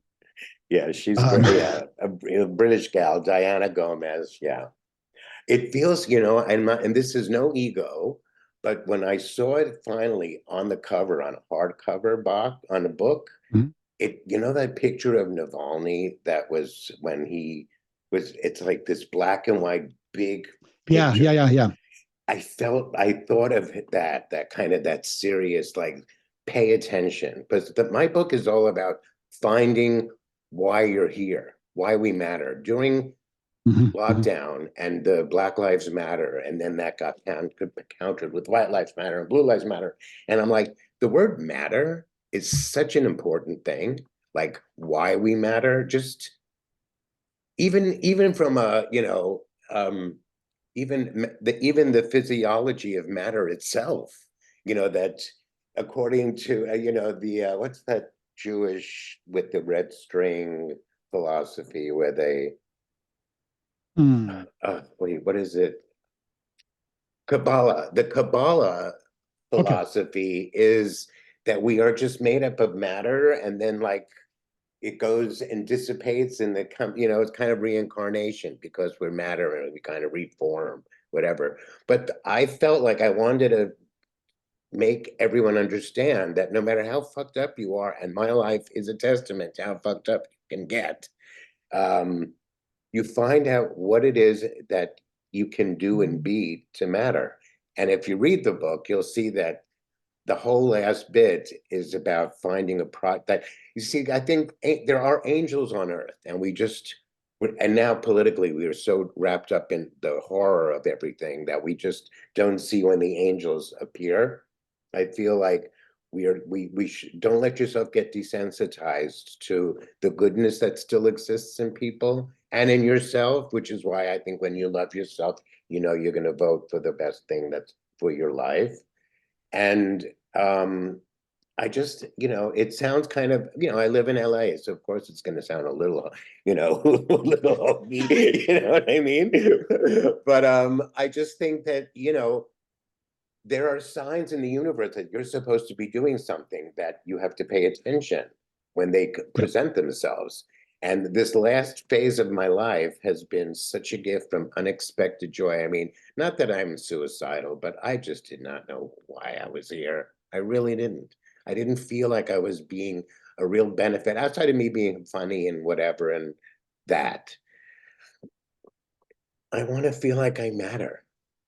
Yeah, she's Um, a British gal, Diana Gomez. Yeah, it feels, you know, and this is no ego, but when I saw it finally on the cover, on a hardcover box, on a book, mhm. it, you know, that picture of Navalny that was when he was, it's like this black and white big Yeah, picture. yeah, yeah, yeah. I thought of that kind of that serious, like, pay attention, because my book is all about finding why you're here, why we matter during Mhm, mhm. lockdown and the Black Lives Matter, and then that got countered with White Lives Matter and Blue Lives Matter. And I'm like, the word matter is such an important thing, like why we matter, just even from a, you know, even the physiology of matter itself, you know, that according to you know, the what's that Jewish with the red string philosophy where they Hmm. wait, what is it? Kabbalah. The Kabbalah Okay. philosophy is that we are just made up of matter, and then like it goes and dissipates, and you know, it's kind of reincarnation because we're matter and we kind of reform, whatever. But I felt like I wanted to make everyone understand that no matter how fucked up you are, and my life is a testament to how fucked up you can get, um, you find out what it is that you can do and be to matter. And if you read the book, you'll see that the whole last bit is about finding a product that, you see, I think there are angels on earth, and we just, and now politically we are so wrapped up in the horror of everything that we just don't see when the angels appear. I feel like don't let yourself get desensitized to the goodness that still exists in people and in yourself, which is why I think when you love yourself, you know you're going to vote for the best thing that's for your life. And I just, you know, it sounds kind of, you know, I live in LA, so of course it's going to sound a little, you know, a little hokey, you know what I mean? But I just think that, you know, there are signs in the universe that you're supposed to be doing something, that you have to pay attention when they Yep. present themselves. And this last phase of my life has been such a gift from unexpected joy. I mean, not that I'm suicidal, but I just did not know why I was here. I really didn't. I didn't feel like I was being a real benefit outside of me being funny and whatever and that. I want to feel like I matter,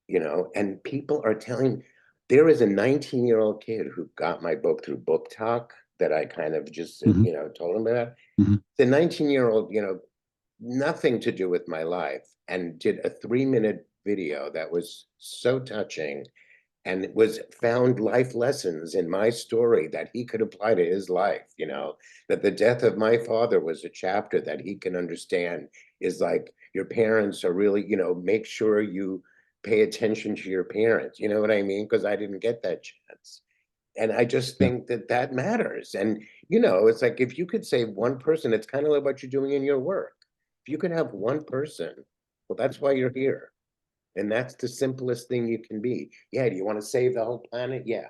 you know, and people are telling, there is a 19-year-old kid who got my book through Book Talk that I kind of just, Mhm, you know, told him about. mhm. The 19-year-old, you know, nothing to do with my life, and did a 3-minute video that was so touching, and it was found life lessons in my story that he could apply to his life, you know, that the death of my father was a chapter that he can understand, is like, your parents are really, you know, make sure you pay attention to your parents, you know what I mean? Because I didn't get that chance. And I just Yeah. think that that matters. And, you know, it's like, if you could save one person, it's kind of like what you're doing in your work. If you could have one person, well, that's why you're here. And that's the simplest thing you can be. Yeah, do you want to save the whole planet? Yeah.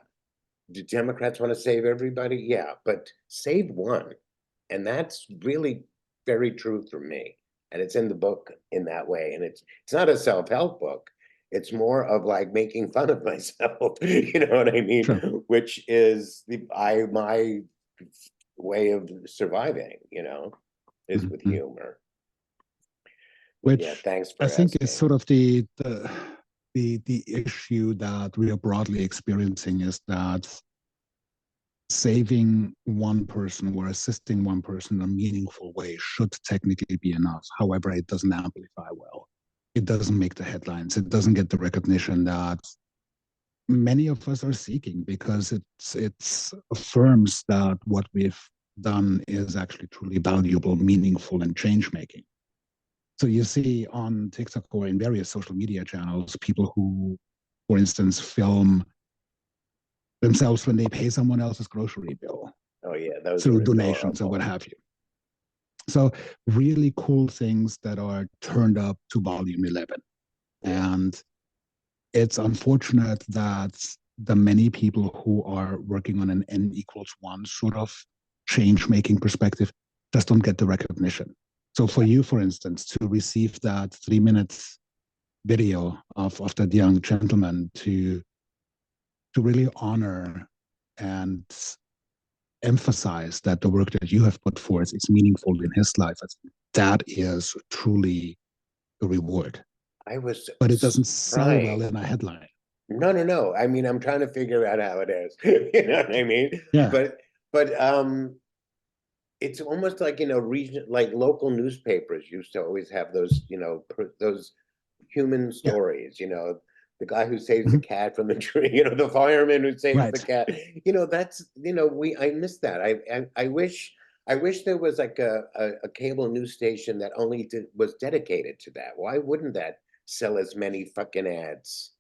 Do Democrats want to save everybody? Yeah, but save one. And that's really very true for me. And it's in the book in that way. And it's not a self-help book. It's more of like making fun of myself, you know what I mean? Sure. Which is my way of surviving, you know, is Mhm, with mhm. humor. Yeah, Which thanks I for think is asking. sort of the issue that we are broadly experiencing, is that saving one person or assisting one person in a meaningful way should technically be enough. However, it doesn't amplify well. It doesn't make the headlines. It doesn't get the recognition that many of us are seeking, because it's affirms that what we've done is actually truly valuable, meaningful, and change making. So you see on TikTok or in various social media channels, people who, for instance, film themselves when they pay someone else's grocery bill Oh yeah, those through are donations or what adorable. have you. So really cool things that are turned up to volume 11. Yeah. And it's unfortunate that the many people who are working on an n equals one sort of change making perspective just don't get the recognition. So for you, for instance, to receive that 3 minute video of that young gentleman to really honor and emphasize that the work that you have put forth is meaningful in his life, I think that is truly a reward. I was But it doesn't sell well trying. in a headline. No, no, no. I mean, I'm trying to figure out how it is. You know what I mean? Yeah. But it's almost like, region, like local newspapers used to always have those, those human Yeah. stories, the guy who saves the Mhm. cat from the tree, the fireman who saves the Right. cat. That's, I miss that. I wish there was like a cable news station that only was dedicated to that. Why wouldn't that sell as many fucking ads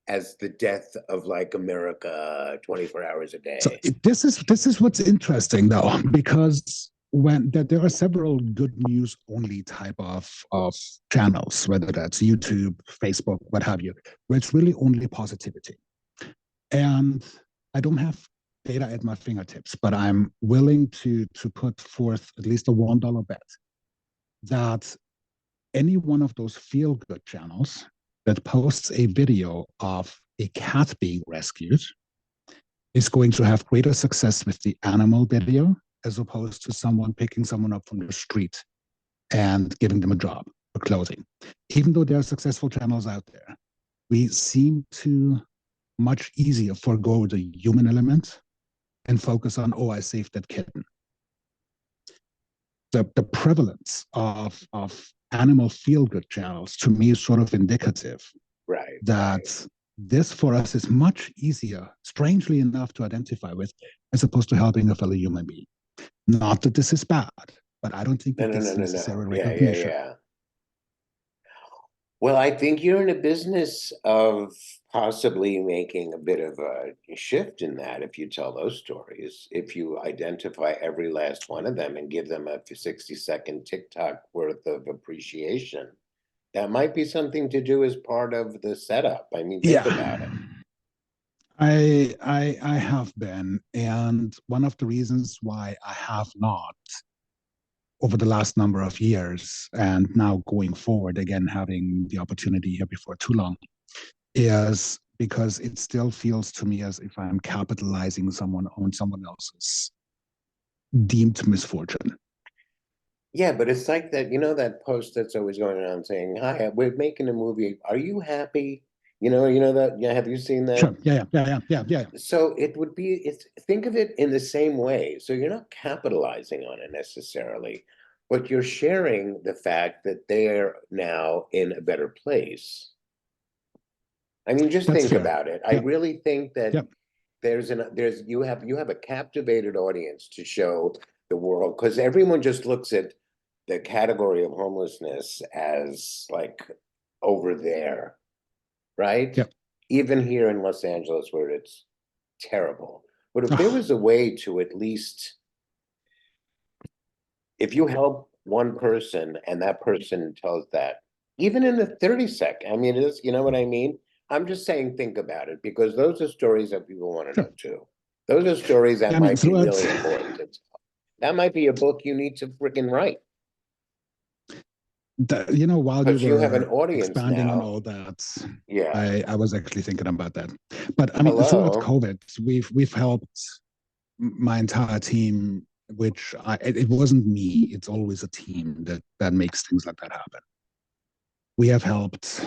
as the death of like America 24 hours a So day? this is what's interesting though, because when that there are several good news only type of channels, whether that's YouTube, Facebook, what have you, where it's really only positivity. And I don't have data at my fingertips, but I'm willing to put forth at least a $1 bet that any one of those feel good channels that posts a video of a cat being rescued is going to have greater success with the animal video as opposed to someone picking someone up from the street and giving them a job or clothing. Even though there are successful channels out there, we seem to much easier forego the human element and focus on, oh, I saved that kitten. The prevalence of animal feel good channels to me is sort of indicative Right, that right. this for us is much easier, strangely enough, to identify with as opposed to helping a fellow human being. Not that this is bad, but I don't think No, it no, no, gets no, no. necessary Yeah, yeah, recognition. yeah. Well, I think you're in a business of possibly making a bit of a shift in that if you tell those stories, if you identify every last one of them and give them a 60-second TikTok worth of appreciation. That might be something to do as part of the setup. I mean, think Yeah, about it. I have been, and one of the reasons why I have not over the last number of years, and now going forward again, having the opportunity here before too long, is because it still feels to me as if I'm capitalizing someone on someone else's deemed misfortune. Yeah, but it's like that, that post that's always going around saying, "Hi, we're making a movie. Are you happy?" You know that. Yeah, have you seen that? Sure. Yeah. Yeah. Yeah. Yeah. Yeah. So think of it in the same way. So you're not capitalizing on it necessarily, but you're sharing the fact that they're now in a better place. I mean, just That's think fair. about it. I Yeah. really think that Yeah. you have a captivated audience to show the world, because everyone just looks at the category of homelessness as like over there, right? Yeah. Even here in Los Angeles where it's terrible. But if there Oh, was a way to at least, if you help one person and that person tells that, even in the 30-second, I mean, it's, you know what I mean? I'm just saying, think about it, because those are stories that people want to sure. know too. Those are stories that I mean, might be throughout, really important. That might be a book you need to freaking write, while you because you have an were audience expanding on now. all that, Yeah. I was actually thinking about that. But I mean, throughout Hello. COVID, we've helped my entire team, which it wasn't me. It's always a team that makes things like that happen. We have helped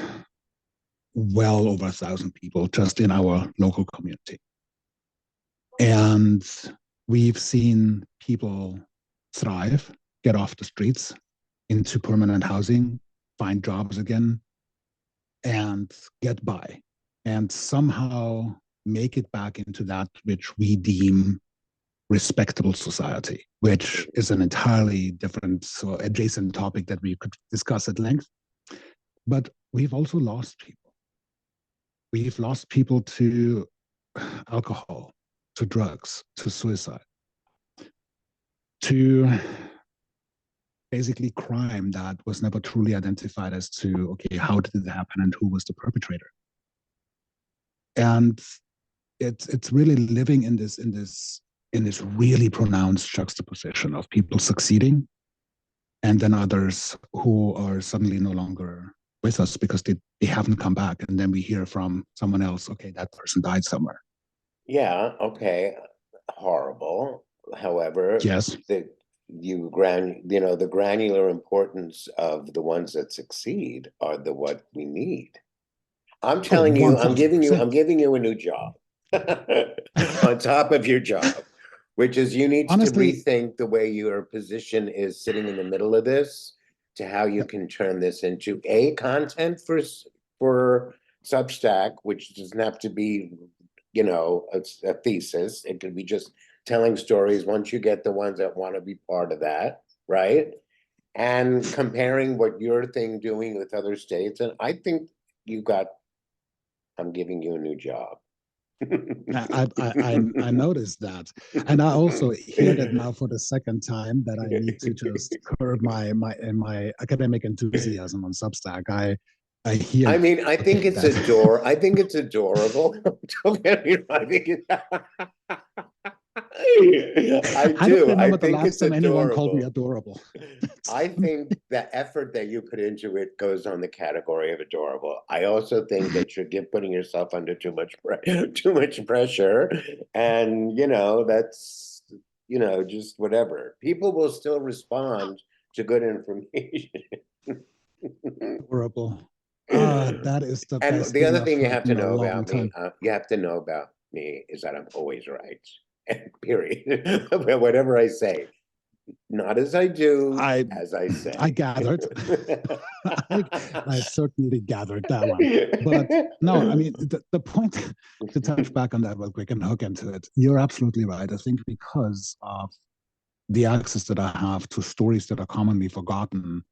well over 1,000 people just in our local community. And we've seen people thrive, get off the streets into permanent housing, find jobs again, and get by, and somehow make it back into that which we deem respectable society, which is an entirely different, so adjacent topic that we could discuss at length. But we've also lost people. We've lost people to alcohol, to drugs, to suicide, to basically crime that was never truly identified as to, okay, how did it happen and who was the perpetrator? And it's really living in this really pronounced juxtaposition of people succeeding and then others who are suddenly no longer with us because they haven't come back. And then we hear from someone else, okay, that person died somewhere. Yeah, okay. Horrible. However, Yes. the the granular importance of the ones that succeed are the what we need. I'm Oh, telling you, I'm 1000%. giving you a new job on top of your job, which is you need to Honestly, rethink the way your position is sitting in the middle of this to how you yeah, can turn this into a content for Substack, which doesn't have to be, a thesis. It could be just telling stories once you get the ones that want to be part of that, right? And comparing what your thing doing with other states. And I think you got I'm giving you a new job. I noticed that, and I also hear that now for the second time that I need to just curb my academic enthusiasm on Substack. I hear I you. mean, Okay, that I think it's adorable. Don't get me wrong. I think I I don't do. I remember the think last it's time anyone called me adorable. adorable. I think the effort that you put into it goes on the category of adorable. I also think that you're putting yourself under too much pressure, and that's just whatever. People will still respond to good information. Adorable. That is the And best the thing other I've thing you heard have to in a know long about me, time. you have to know about me is that I'm always right. Period. Whatever I say, not as I do, I as I I say. gathered. I, I certainly gathered that one. But no, I mean, the point to touch back on that real quick and hook into it, you're absolutely right. I think because of the access that I have to stories that are commonly forgotten,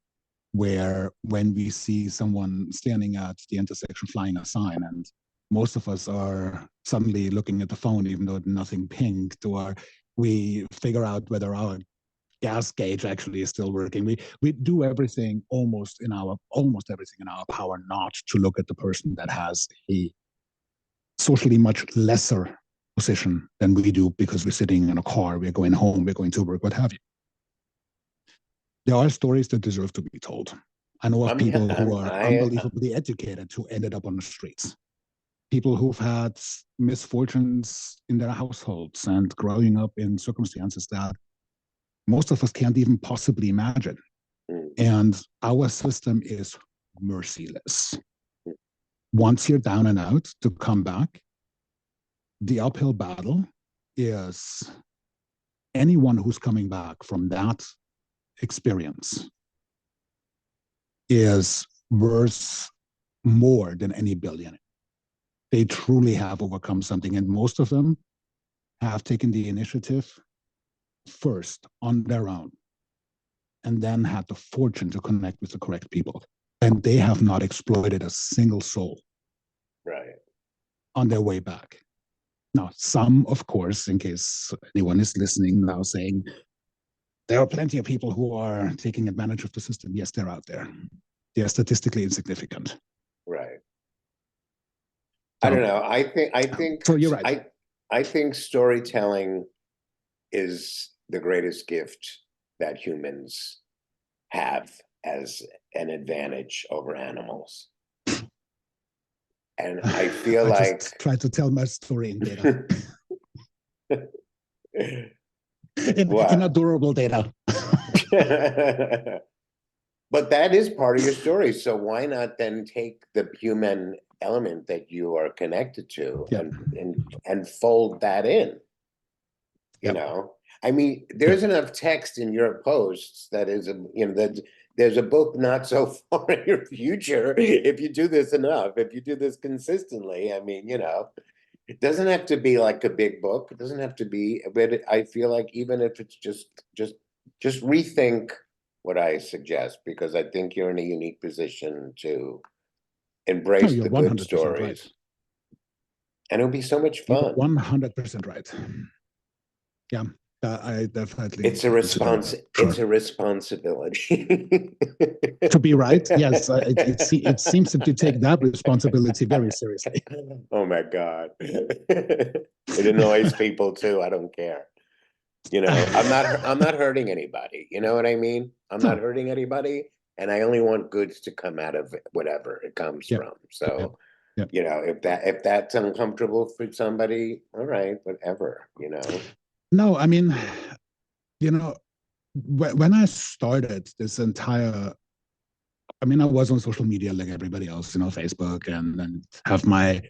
where when we see someone standing at the intersection flying a sign, and most of us are suddenly looking at the phone, even though nothing pinged, or we figure out whether our gas gauge actually is still working. We do everything almost everything in our power not to look at the person that has a socially much lesser position than we do because we're sitting in a car, we're going home, we're going to work, what have you. There are stories that deserve to be told. I know of I'm, people who I'm, are I, unbelievably educated who ended up on the streets. People who've had misfortunes in their households and growing up in circumstances that most of us can't even possibly imagine. And our system is merciless. Once you're down and out, to come back, the uphill battle is anyone who's coming back from that experience is worth more than any billionaire. They truly have overcome something, and most of them have taken the initiative first on their own and then had the fortune to connect with the correct people. And they have not exploited a single soul right. on their way back. Now, some, of course, in case anyone is listening now saying, there are plenty of people who are taking advantage of the system. Yes, they're out there. They're statistically insignificant. Right. I So, don't know. so you're right. I think storytelling is the greatest gift that humans have as an advantage over animals. And I feel I like just tried to tell my story in data, in what? adorable data. But that is part of your story. So why not then take the human element that you are connected to Yeah. and fold that in? You Yeah. know, I mean, Yeah. there's enough text in your posts that is that there's a book not so far in your future if you do this enough, if you do this consistently. I mean, it doesn't have to be like a big book. It doesn't have to be, but I feel like even if it's just rethink what I suggest, because I think you're in a unique position to No, embrace you're the good 100% right. stories. And it'll be so much You're fun. 100% right. Yeah. I definitely It's a consider that. Sure. it's a responsibility. To be right, yes, it seems that you take that responsibility very seriously. Oh my God. It annoys people too. I don't care. You know, I'm not hurting anybody. You know what I mean? I'm not No, hurting anybody, and I only want goods to come out of it, whatever it comes yeah, from. yeah, So, yeah. you know, if that's uncomfortable for somebody, all right, whatever, you know. No, I mean, you know, when I started this entire, I mean, I was on social media like everybody else, you know, Facebook, and have my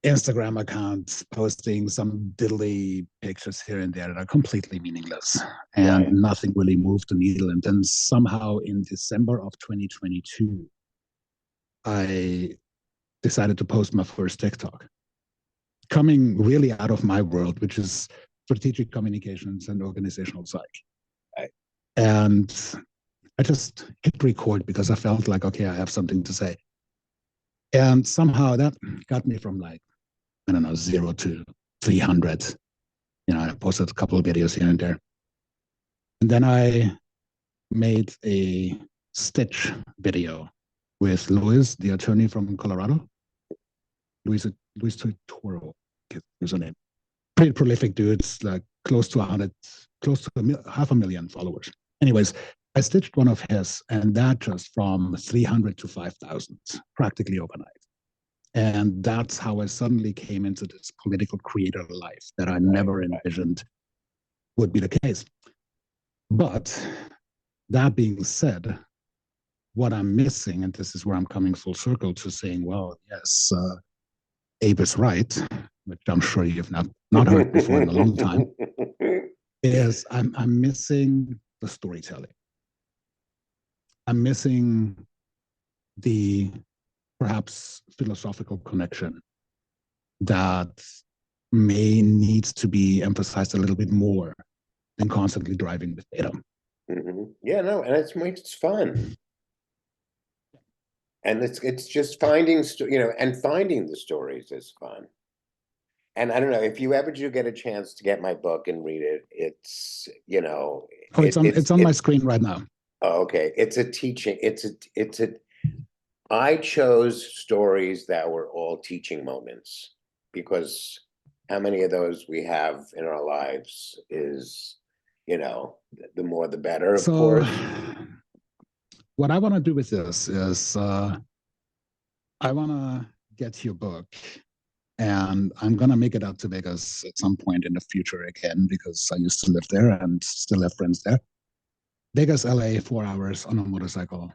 Instagram account posting some diddly pictures here and there that are completely meaningless, and Right. nothing really moved the needle. And then somehow in December of 2022, I decided to post my first TikTok, coming really out of my world, which is strategic communications and organizational psych. Right. And I just hit record because I felt like, okay, I have something to say. And somehow that got me from like, I don't know, 0 to 300. You know, I posted a couple of videos here and there. And then I made a Stitch video with Luis, the attorney from Colorado. Luis Toro, his name. Pretty prolific dudes, like close to 100, close to 500,000 followers. Anyways, I stitched one of his, and that just from 300 to 5,000, practically overnight. And that's how I suddenly came into this political creator life that I never envisioned would be the case. But that being said, what I'm missing, and this is where I'm coming full circle to saying, well, yes, Abe is right, which I'm sure you've not heard before in a long time, is I'm missing the storytelling. I'm missing the perhaps philosophical connection that may need to be emphasized a little bit more than constantly driving with data. Yeah, no, and it's fun. And it's just finding, you know, and finding the stories is fun. And I don't know if you ever do get a chance to get my book and read it. It's, you know, Oh, it's on my screen right now. oh, okay. It's a teaching. I chose stories that were all teaching moments because how many of those we have in our lives is, you know, the more the better, of So, course. what I want to do with this is I want to get your book, and I'm going to make it out to Vegas at some point in the future again because I used to live there and still have friends there. Vegas, LA, 4 hours on a motorcycle.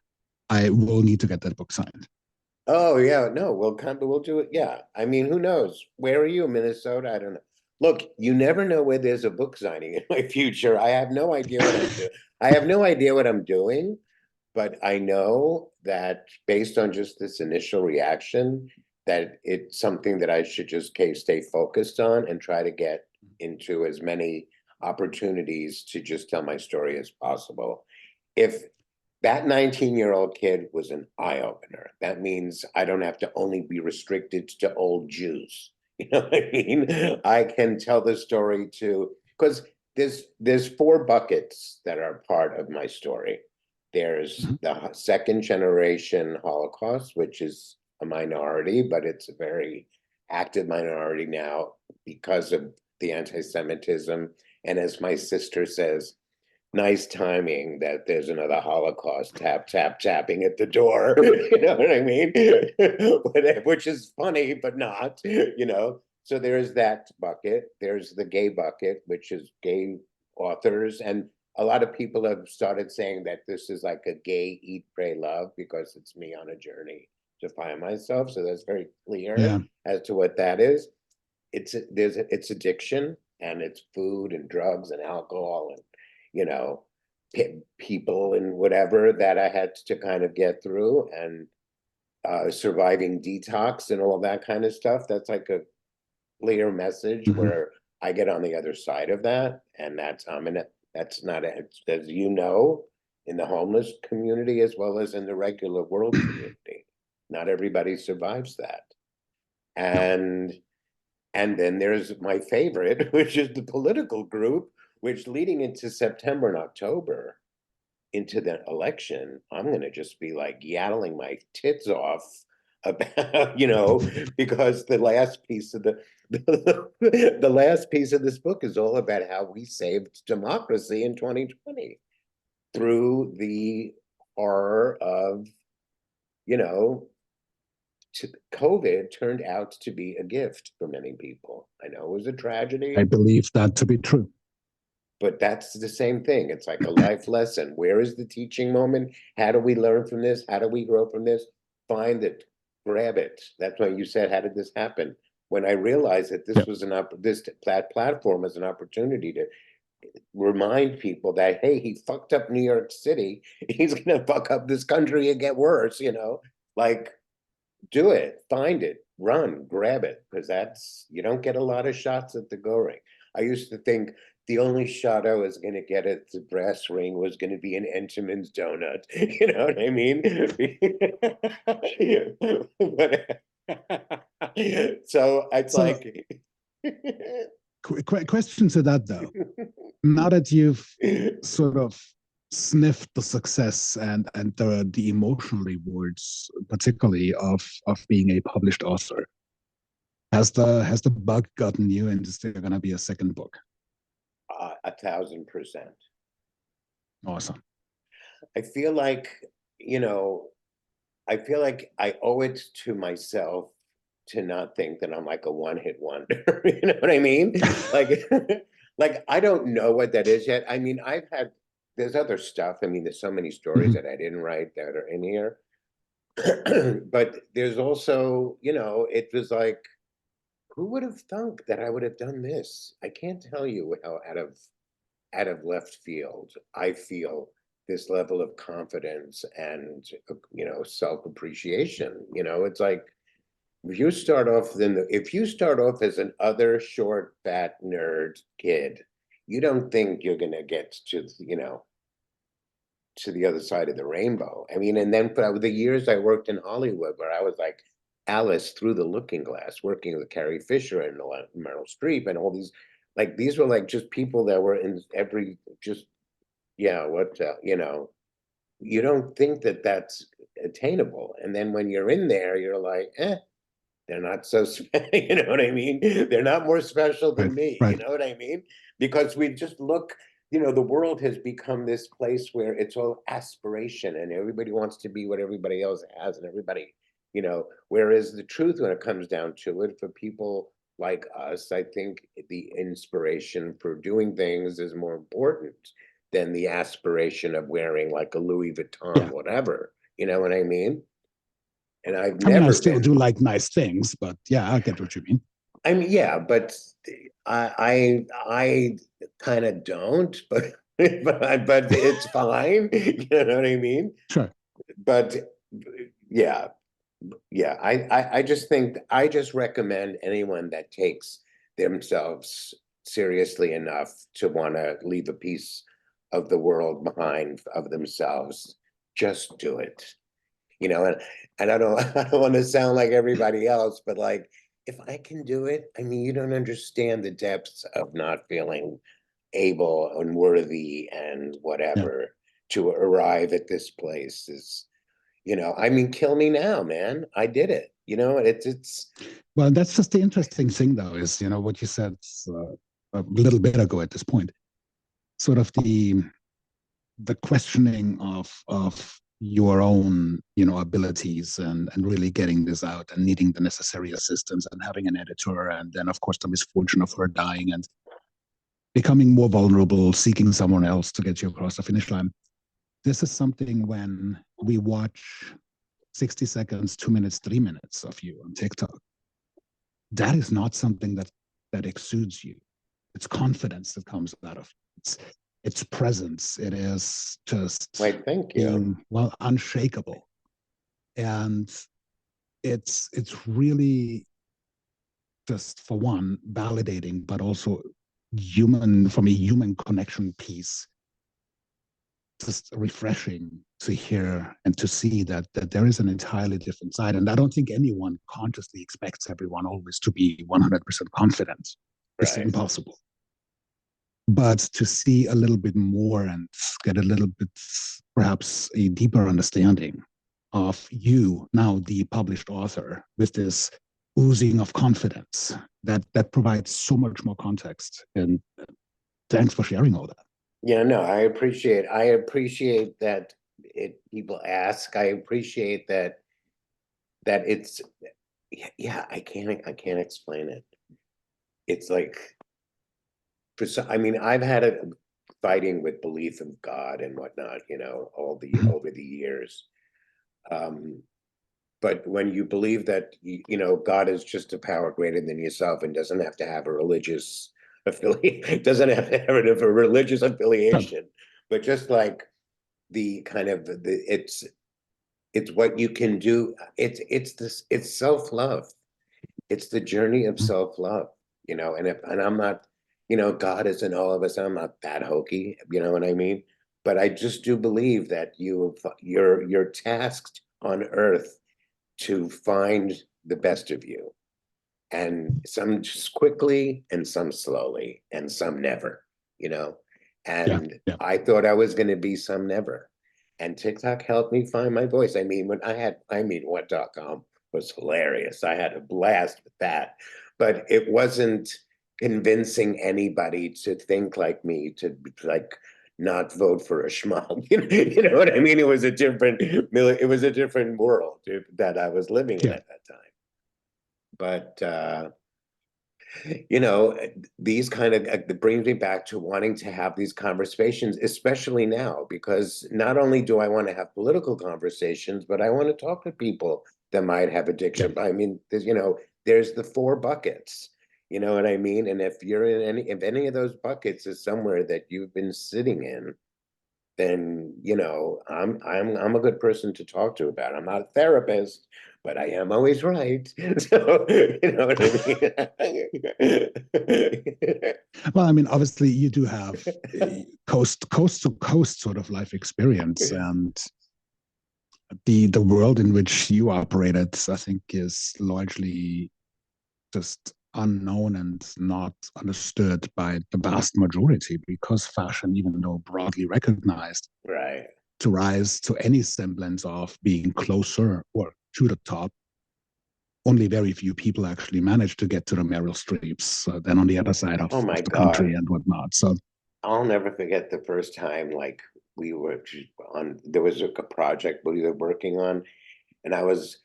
I will need to get that book signed. Oh yeah, no, we'll do it. Yeah. I mean, who knows? Where are you, Minnesota? I don't know. Look, you never know where there's a book signing in my future. I have no idea what I'm doing. I have no idea what I'm doing, but I know that based on just this initial reaction, that it's something that I should just stay focused on and try to get into as many opportunities to just tell my story as possible. If that 19-year-old kid was an eye-opener. That means I don't have to only be restricted to old Jews. You know what I mean? I can tell the story to, because there's four buckets that are part of my story. There's the second generation Holocaust, which is a minority, but it's a very active minority now because of the anti-Semitism. And as my sister says, nice timing that there's another Holocaust tapping at the door. You know what I mean? Which is funny, but not, you know. So there's that bucket. There's the gay bucket, which is gay authors. And a lot of people have started saying that this is like a gay eat, pray, love, because it's me on a journey to find myself. So that's very clear Yeah. as to what that is. It's addiction, and it's food and drugs and alcohol and, you know, people and whatever that I had to kind of get through, and surviving detox and all that kind of stuff. That's like a clear message where I get on the other side of that, and that's not as you know, in the homeless community as well as in the regular world community. Not everybody survives that, No. and then there's my favorite, which is the political group, which leading into September and October, into the election, I'm going to just be like yattling my tits off about, because the last piece of the last piece of this book is all about how we saved democracy in 2020 through the horror of, COVID turned out to be a gift for many people. I know it was a tragedy. I believe that to be true. But that's the same thing. It's like a life lesson. Where is the teaching moment? How do we learn from this? How do we grow from this? Find it, grab it. That's why you said, how did this happen? When I realized that this was this platform is an opportunity to remind people that, hey, he fucked up New York City. He's gonna fuck up this country and get worse, like do it, find it, run, grab it, because you don't get a lot of shots at the go ring. I used to think the only shot I was going to get at the brass ring was going to be an Entenmann's donut. You know what I mean? So it's like. Question to that, though. Now that you've sort of sniffed the success and the emotional rewards, particularly of being a published author, has the bug gotten you, and is there going to be a second book? 1,000%. Awesome. I feel like I owe it to myself to not think that I'm like a one-hit wonder. You know what I mean? like I don't know what that is yet. I mean, there's other stuff. I mean, there's so many stories that I didn't write that are in here. But there's also, it was like, who would have thunk that I would have done this? I can't tell you how out of left field I feel this level of confidence and, self-appreciation. It's like, if you start off as an other short, fat nerd kid, you don't think you're gonna get to, to the other side of the rainbow. I mean, and then for the years I worked in Hollywood, where I was like Alice through the looking glass, working with Carrie Fisher and Meryl Streep and all these, like, these were like just people that were in every, you don't think that that's attainable. And then when you're in there, you're like, they're not so, you know what I mean? They're not more special than me, right. You know what I mean? Because we just look, the world has become this place where it's all aspiration and everybody wants to be what everybody else has, and everybody, whereas the truth, when it comes down to it, for people like us, I think the inspiration for doing things is more important than the aspiration of wearing like a Louis Vuitton, whatever, you know what I mean? And I still do like nice things, but yeah, I get what you mean. I mean, yeah, but I kind of don't, but it's fine. You know what I mean? Sure. But yeah. I just recommend anyone that takes themselves seriously enough to want to leave a piece of the world behind of themselves, just do it. And I don't want to sound like everybody else, but like, if I can do it, I mean, you don't understand the depths of not feeling able and worthy and whatever to arrive at this place is, I mean, kill me now, man. I did it. It's well, that's just the interesting thing, though, is what you said a little bit ago at this point, sort of the questioning of your own abilities and really getting this out and needing the necessary assistance and having an editor, and then of course the misfortune of her dying and becoming more vulnerable, seeking someone else to get you across the finish line. This is something, when we watch 60 seconds, 2 minutes, 3 minutes of you on TikTok, that is not something that exudes you. It's confidence that comes out of it. It's presence. It is just thank you. Being, unshakable. And it's really just, for one, validating, but also from a human connection piece, just refreshing to hear and to see that there is an entirely different side. And I don't think anyone consciously expects everyone always to be 100% confident. It's impossible. but to see a little bit more and get a little bit, perhaps a deeper understanding of you, now the published author, with this oozing of confidence that provides so much more context. And thanks for sharing all that. Yeah, no, I appreciate that people ask. I appreciate that it's, yeah, I can't explain it. It's like, I mean, I've had a fighting with belief of God and whatnot, over the years. But when you believe that God is just a power greater than yourself and doesn't have to have a religious affiliate, doesn't have to have a religious affiliation, but just like the kind of it's what you can do. It's self-love. It's the journey of self-love, and I'm not, God isn't all of us. I'm not that hokey, you know what I mean? But I just do believe that you're tasked on earth to find the best of you. And some just quickly and some slowly and some never, you know? Yeah, And yeah. I thought I was going to be some never. And TikTok helped me find my voice. I mean, what.com was hilarious. I had a blast with that. But it wasn't convincing anybody to think like me, to like not vote for a schmuck. You know what I mean? It was a different world that I was living in Yeah. at that time. But you know, these kind of brings me back to wanting to have these conversations, especially now, because not only do I want to have political conversations, but I want to talk to people that might have addiction. Yeah. I mean, there's the four buckets, you know what I mean? And if any of those buckets is somewhere that you've been sitting in, then I'm a good person to talk to about it. I'm not a therapist, but I am always right. So you know what I mean? Well, I mean, obviously, you do have a coast to coast sort of life experience, and the world in which you operated, I think, is largely just unknown and not understood by the vast majority, because fashion, even though broadly recognized, Right. to rise to any semblance of being closer or to the top, only very few people actually manage to get to the Meryl Streeps, then on the other side Oh of my the country God. and whatnot. So, I'll never forget the first time, like, there was a project we were working on, and I was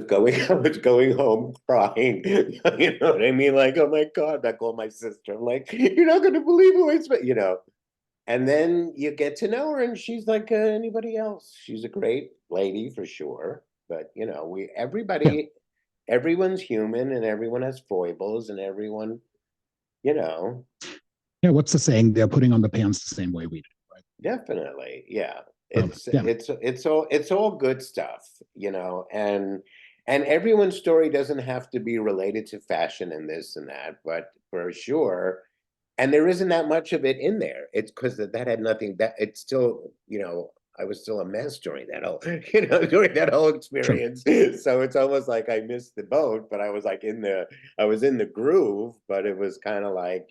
going home crying. You know what I mean? Like, oh my God, I called my sister. I'm like, you're not gonna believe who I spent, And then you get to know her, and she's like anybody else. She's a great lady for sure. But yeah. everyone's human, and everyone has foibles, and everyone, you know, Yeah, what's the saying? They're putting on the pants the same way we do, right? definitely, yeah. So, It's yeah. it's it's all good stuff, and everyone's story doesn't have to be related to fashion and this and that, but for sure. And there isn't that much of it in there. It's because that had nothing, that it's still, I was still a mess during that whole, during that whole Sure. experience. So it's almost like I missed the boat, but I was in the groove, but it was kind of like,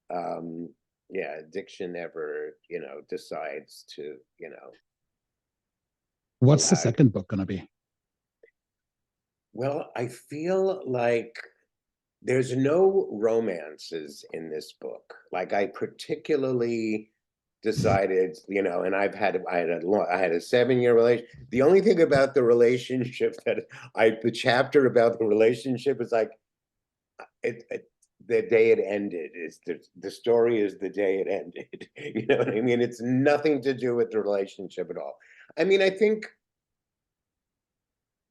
um, yeah, addiction never, decides to, What's the allow it. second book going to be? Well, I feel like there's no romances in this book. Like, I particularly decided, and I had a 7-year relation. The only thing about the relationship the chapter about the relationship is like, the day it ended is the story is the day it ended. You know what I mean? It's nothing to do with the relationship at all. I mean, I think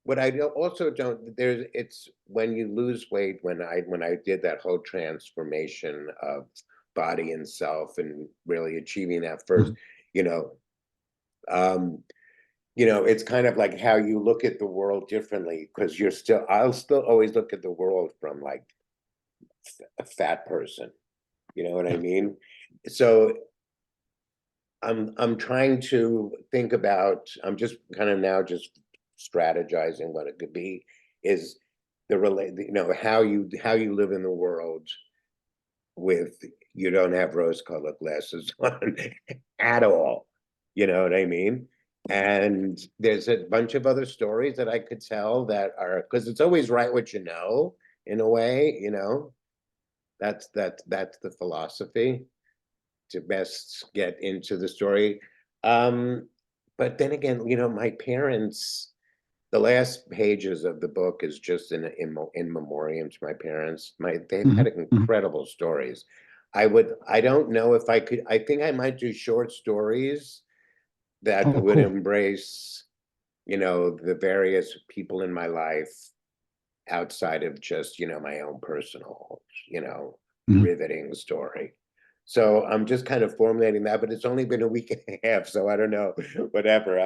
what I also don't there's it's when you lose weight, when I did that whole transformation of body and self and really achieving that first, Mhm. you know, um, it's kind of like how you look at the world differently, because I'll still always look at the world from like a fat person. You know what I Yeah. mean? So I'm trying to think about, I'm just kind of now just strategizing what it could be, is how you live in the world with you don't have rose-colored glasses on at all. You know what I mean? And there's a bunch of other stories that I could tell that are, because it's always right what you know, in a way, you know. That's the philosophy, to best get into the story. But then again, you know, my parents, the last pages of the book is just in memoriam to my parents. They've had incredible stories. I don't know if I could, I think I might do short stories that would cool. embrace, you know, the various people in my life outside of just, you know, my own personal, you know, riveting story. So I'm just kind of formulating that, but it's only been a week and a half, so I don't know. Whatever. I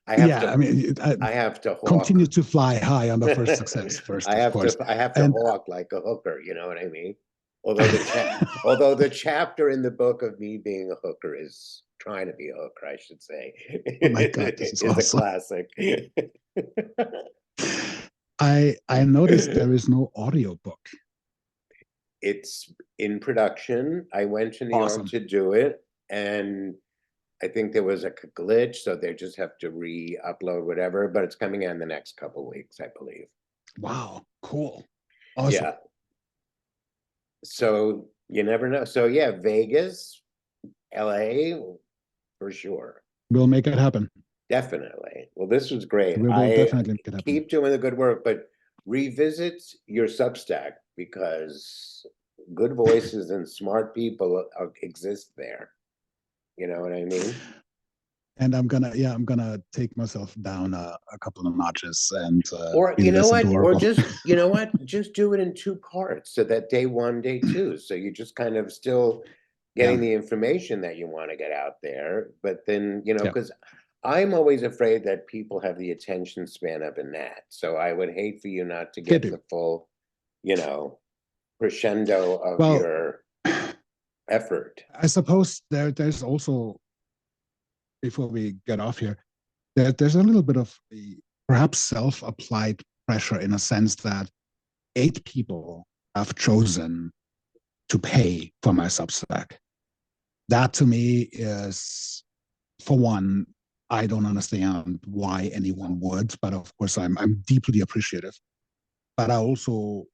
have to hawk. Continue to fly high on the first success first, I of course. have to hawk like a hooker, you know what I mean? Although the chapter in the book of me being a hooker is trying to be a hooker, I should say. Oh my God, this is awesome. A classic. I noticed there is no audiobook. It's in production. I went to New York to do it, and I think there was a glitch, so they just have to re-upload whatever, but it's coming out in the next couple of weeks, I believe. Wow, cool. Awesome. Yeah. So you never know. So yeah, Vegas, LA, for sure. We'll make it happen. Definitely. Well, this was great. We will definitely make it happen. Keep doing the good work, but revisit your Substack, because good voices and smart people exist there. You know what I mean? And I'm gonna take myself down a couple of notches, and or you know what, or just you know what, just do it in 2 parts, so that day 1, day 2, so you just kind of still getting the information that you want to get out there, but then, you know, because I'm always afraid that people have the attention span of a gnat, so I would hate for you not to get the full, you know, crescendo of your effort. I suppose there's also, before we get off here, there's a little bit of perhaps self-applied pressure, in a sense that 8 people have chosen to pay for my Substack. That to me is, for one, I don't understand why anyone would, but of course I'm deeply appreciative. But I also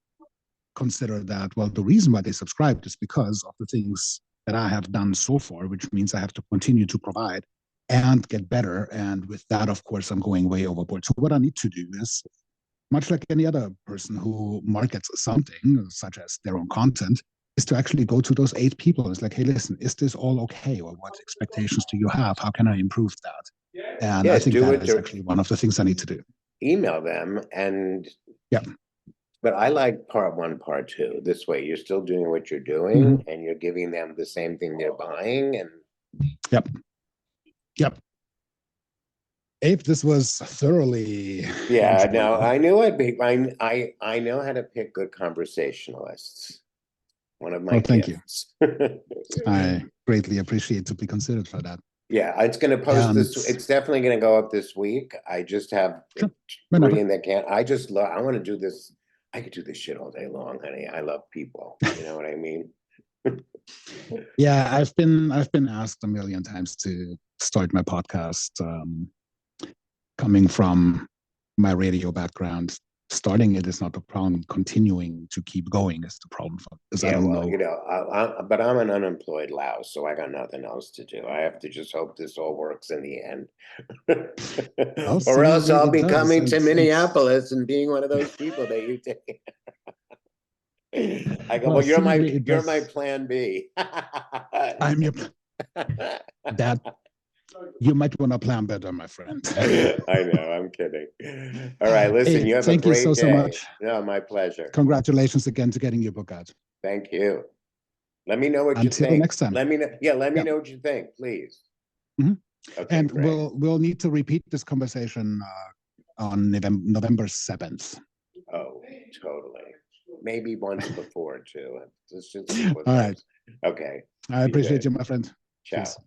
consider that, well, the reason why they subscribed is because of the things that I have done so far, which means I have to continue to provide and get better. And with that, of course, I'm going way overboard. So what I need to do is, much like any other person who markets something, such as their own content, is to actually go to those 8 people. It's like, hey, listen, is this all okay? Or what expectations do you have? How can I improve that? And I think that is actually one of the things I need to do. Email them and but I like part 1, part 2. This way, you're still doing what you're doing, and you're giving them the same thing they're buying. And Abe, this was thoroughly. Yeah, no, I knew I'd be. I know how to pick good conversationalists. One of my gifts. Thank you. I greatly appreciate to be considered for that. Yeah, it's going to post this. It's definitely going to go up this week. I just have 3 that can't. I want to do this. I could do this shit all day long, honey. I love people. You know what I mean? Yeah, I've been asked a million times to start my podcast. Coming from my radio background, starting it is not the problem. Continuing to keep going is the problem. Because I don't know. You know, but I'm an unemployed louse, so I got nothing else to do. I have to just hope this all works in the end. Or else I'll be coming to Minneapolis and being one of those people that you take. I go, well, you're my plan B. I'm your that. You might want to plan better, my friend. I know, I'm kidding. All right, listen, you have a great day. Thank you so much. No, my pleasure. Congratulations again to getting your book out. Thank you. Let me know what you think. Until next time. Let me know. Yeah, let me know what you think, please. Okay, and great. we'll need to repeat this conversation on November 7th. Oh, totally. Maybe once before too. Let's just all right. Okay. I appreciate you, my friend. Ciao. Peace.